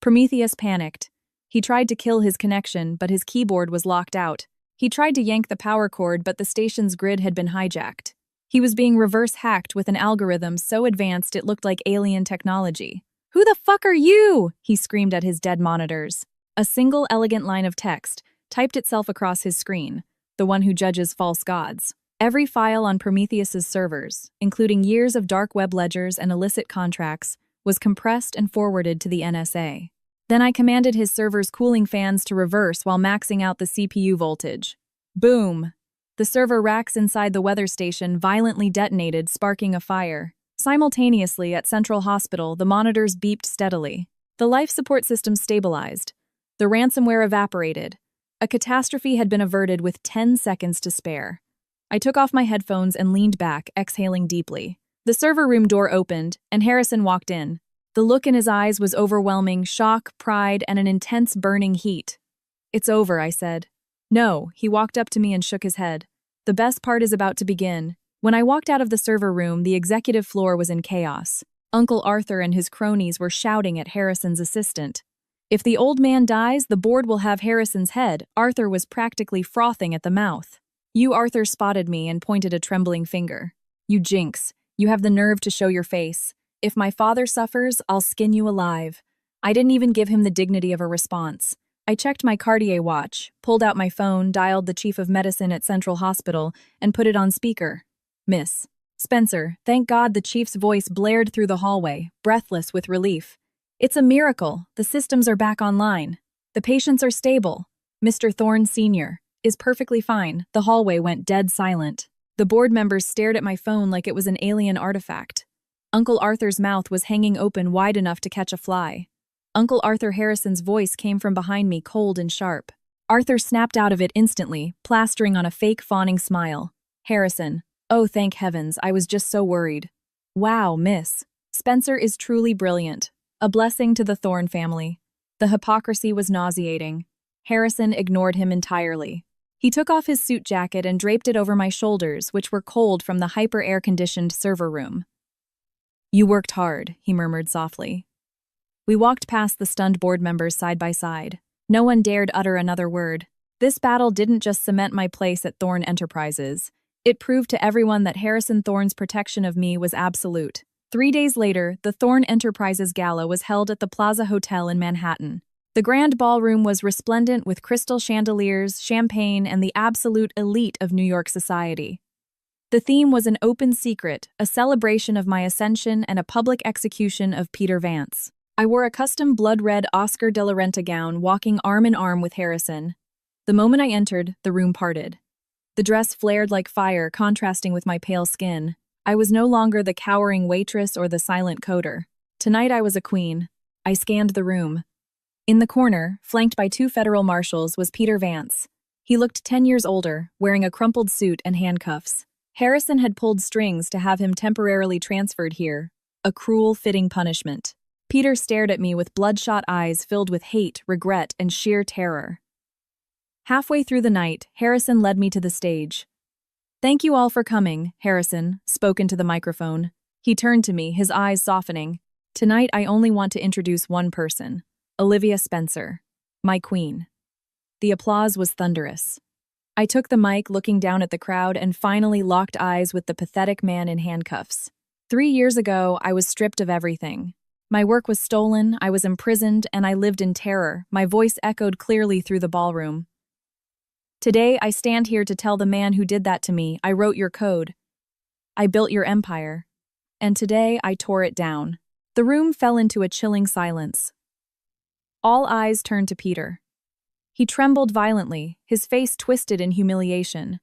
Prometheus panicked. He tried to kill his connection, but his keyboard was locked out. He tried to yank the power cord, but the station's grid had been hijacked. He was being reverse-hacked with an algorithm so advanced it looked like alien technology. "Who the fuck are you?" he screamed at his dead monitors. A single elegant line of text typed itself across his screen, the one who judges false gods. Every file on Prometheus's servers, including years of dark web ledgers and illicit contracts, was compressed and forwarded to the NSA. Then I commanded his server's cooling fans to reverse while maxing out the CPU voltage. Boom! The server racks inside the weather station violently detonated, sparking a fire. Simultaneously, at Central Hospital, the monitors beeped steadily. The life support system stabilized. The ransomware evaporated. A catastrophe had been averted with 10 seconds to spare. I took off my headphones and leaned back, exhaling deeply. The server room door opened, and Harrison walked in. The look in his eyes was overwhelming, shock, pride, and an intense burning heat. "It's over," I said. "No," he walked up to me and shook his head. "The best part is about to begin." When I walked out of the server room, the executive floor was in chaos. Uncle Arthur and his cronies were shouting at Harrison's assistant. "If the old man dies, the board will have Harrison's head." Arthur was practically frothing at the mouth. Arthur spotted me and pointed a trembling finger. "You jinx. You have the nerve to show your face. If my father suffers, I'll skin you alive." I didn't even give him the dignity of a response. I checked my Cartier watch, pulled out my phone, dialed the chief of medicine at Central Hospital, and put it on speaker. "Miss Spencer," thank God the chief's voice blared through the hallway, breathless with relief. "It's a miracle. The systems are back online. The patients are stable. Mr. Thorne Sr. is perfectly fine." The hallway went dead silent. The board members stared at my phone like it was an alien artifact. Uncle Arthur's mouth was hanging open wide enough to catch a fly. Uncle Arthur Harrison's voice came from behind me, cold and sharp. Arthur snapped out of it instantly, plastering on a fake fawning smile. "Harrison, oh thank heavens, I was just so worried." "Wow, miss. Spencer is truly brilliant. A blessing to the Thorne family." The hypocrisy was nauseating. Harrison ignored him entirely. He took off his suit jacket and draped it over my shoulders, which were cold from the hyper-air-conditioned server room. "You worked hard," he murmured softly. We walked past the stunned board members side by side. No one dared utter another word. This battle didn't just cement my place at Thorn Enterprises. It proved to everyone that Harrison Thorne's protection of me was absolute. 3 days later, the Thorne Enterprises Gala was held at the Plaza Hotel in Manhattan. The grand ballroom was resplendent with crystal chandeliers, champagne, and the absolute elite of New York society. The theme was an open secret, a celebration of my ascension and a public execution of Peter Vance. I wore a custom blood-red Oscar de la Renta gown, walking arm in arm with Harrison. The moment I entered, the room parted. The dress flared like fire, contrasting with my pale skin. I was no longer the cowering waitress or the silent coder. Tonight I was a queen. I scanned the room. In the corner, flanked by 2 federal marshals, was Peter Vance. He looked 10 years older, wearing a crumpled suit and handcuffs. Harrison had pulled strings to have him temporarily transferred here, a cruel, fitting punishment. Peter stared at me with bloodshot eyes filled with hate, regret, and sheer terror. Halfway through the night, Harrison led me to the stage. "Thank you all for coming," Harrison spoke into the microphone. He turned to me, his eyes softening. "Tonight I only want to introduce one person, Olivia Spencer, my queen." The applause was thunderous. I took the mic, looking down at the crowd, and finally locked eyes with the pathetic man in handcuffs. 3 years ago, I was stripped of everything. My work was stolen, I was imprisoned, and I lived in terror. My voice echoed clearly through the ballroom. Today, I stand here to tell the man who did that to me, I wrote your code. I built your empire. And today, I tore it down. The room fell into a chilling silence. All eyes turned to Peter. He trembled violently, his face twisted in humiliation.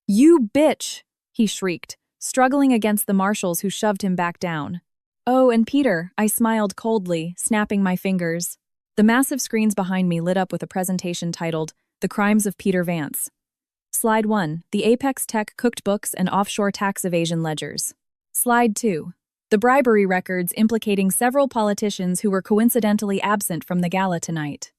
"You bitch!" he shrieked, struggling against the marshals who shoved him back down. "Oh, and Peter," I smiled coldly, snapping my fingers. The massive screens behind me lit up with a presentation titled, "The Crimes of Peter Vance." Slide 1, the Apex Tech cooked books and offshore tax evasion ledgers. Slide 2, the bribery records implicating several politicians who were coincidentally absent from the gala tonight.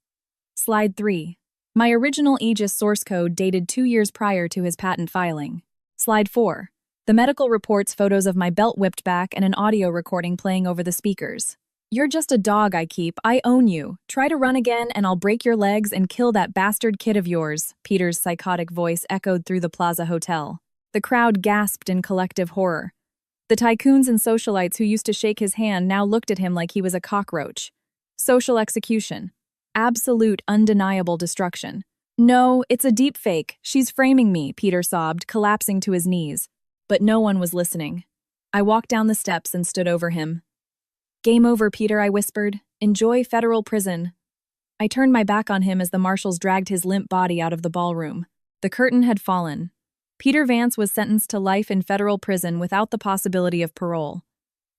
Slide 3, my original Aegis source code dated 2 years prior to his patent filing. Slide 4, the medical reports, photos of my belt whipped back, and an audio recording playing over the speakers. "You're just a dog I keep. I own you. Try to run again and I'll break your legs and kill that bastard kid of yours," Peter's psychotic voice echoed through the Plaza Hotel. The crowd gasped in collective horror. The tycoons and socialites who used to shake his hand now looked at him like he was a cockroach. Social execution. Absolute, undeniable destruction. "No, it's a deep fake. She's framing me," Peter sobbed, collapsing to his knees. But no one was listening. I walked down the steps and stood over him. "Game over, Peter," I whispered. "Enjoy federal prison." I turned my back on him as the marshals dragged his limp body out of the ballroom. The curtain had fallen. Peter Vance was sentenced to life in federal prison without the possibility of parole.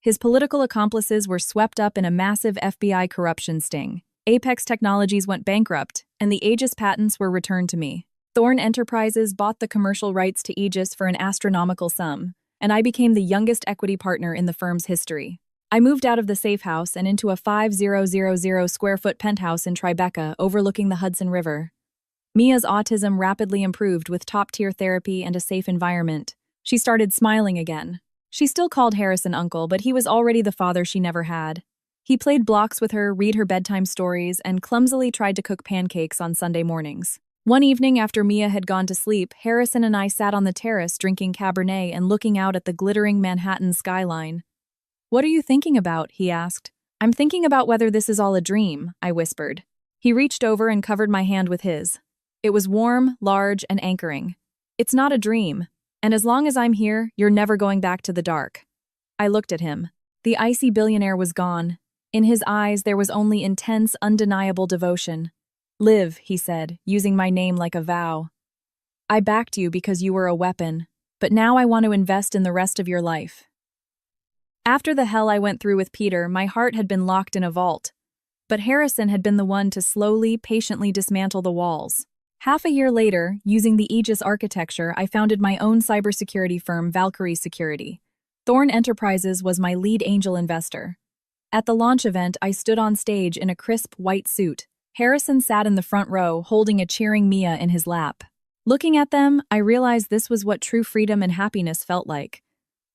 His political accomplices were swept up in a massive FBI corruption sting. Apex Technologies went bankrupt, and the Aegis patents were returned to me. Thorne Enterprises bought the commercial rights to Aegis for an astronomical sum, and I became the youngest equity partner in the firm's history. I moved out of the safe house and into a 5,000 square foot penthouse in Tribeca overlooking the Hudson River. Mia's autism rapidly improved with top-tier therapy and a safe environment. She started smiling again. She still called Harrison uncle, but he was already the father she never had. He played blocks with her, read her bedtime stories, and clumsily tried to cook pancakes on Sunday mornings. One evening after Mia had gone to sleep, Harrison and I sat on the terrace drinking Cabernet and looking out at the glittering Manhattan skyline. "What are you thinking about?" he asked. "I'm thinking about whether this is all a dream," I whispered. He reached over and covered my hand with his. It was warm, large, and anchoring. "It's not a dream, and as long as I'm here, you're never going back to the dark." I looked at him. The icy billionaire was gone. In his eyes, there was only intense, undeniable devotion. "Live," he said, using my name like a vow. "I backed you because you were a weapon, but now I want to invest in the rest of your life." After the hell I went through with Peter, my heart had been locked in a vault. But Harrison had been the one to slowly, patiently dismantle the walls. Half a year later, using the Aegis architecture, I founded my own cybersecurity firm, Valkyrie Security. Thorne Enterprises was my lead angel investor. At the launch event, I stood on stage in a crisp white suit. Harrison sat in the front row, holding a cheering Mia in his lap. Looking at them, I realized this was what true freedom and happiness felt like.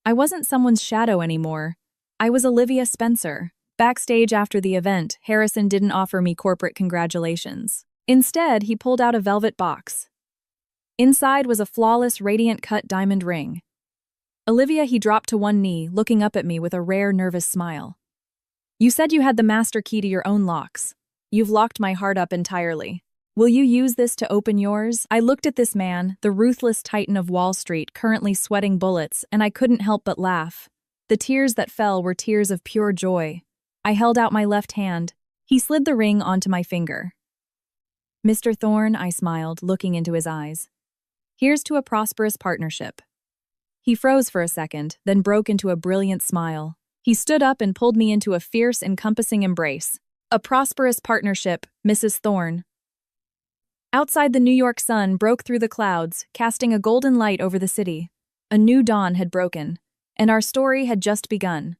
I wasn't someone's shadow anymore. I was Olivia Spencer. Backstage after the event, Harrison didn't offer me corporate congratulations. Instead, he pulled out a velvet box. Inside was a flawless, radiant-cut diamond ring. Olivia, he dropped to one knee, looking up at me with a rare, nervous smile. You said you had the master key to your own locks. You've locked my heart up entirely. Will you use this to open yours? I looked at this man, the ruthless titan of Wall Street, currently sweating bullets, and I couldn't help but laugh. The tears that fell were tears of pure joy. I held out my left hand. He slid the ring onto my finger. Mr. Thorne, I smiled, looking into his eyes. Here's to a prosperous partnership. He froze for a second, then broke into a brilliant smile. He stood up and pulled me into a fierce, encompassing embrace. A prosperous partnership, Mrs. Thorne. Outside, the New York sun broke through the clouds, casting a golden light over the city. A new dawn had broken, and our story had just begun.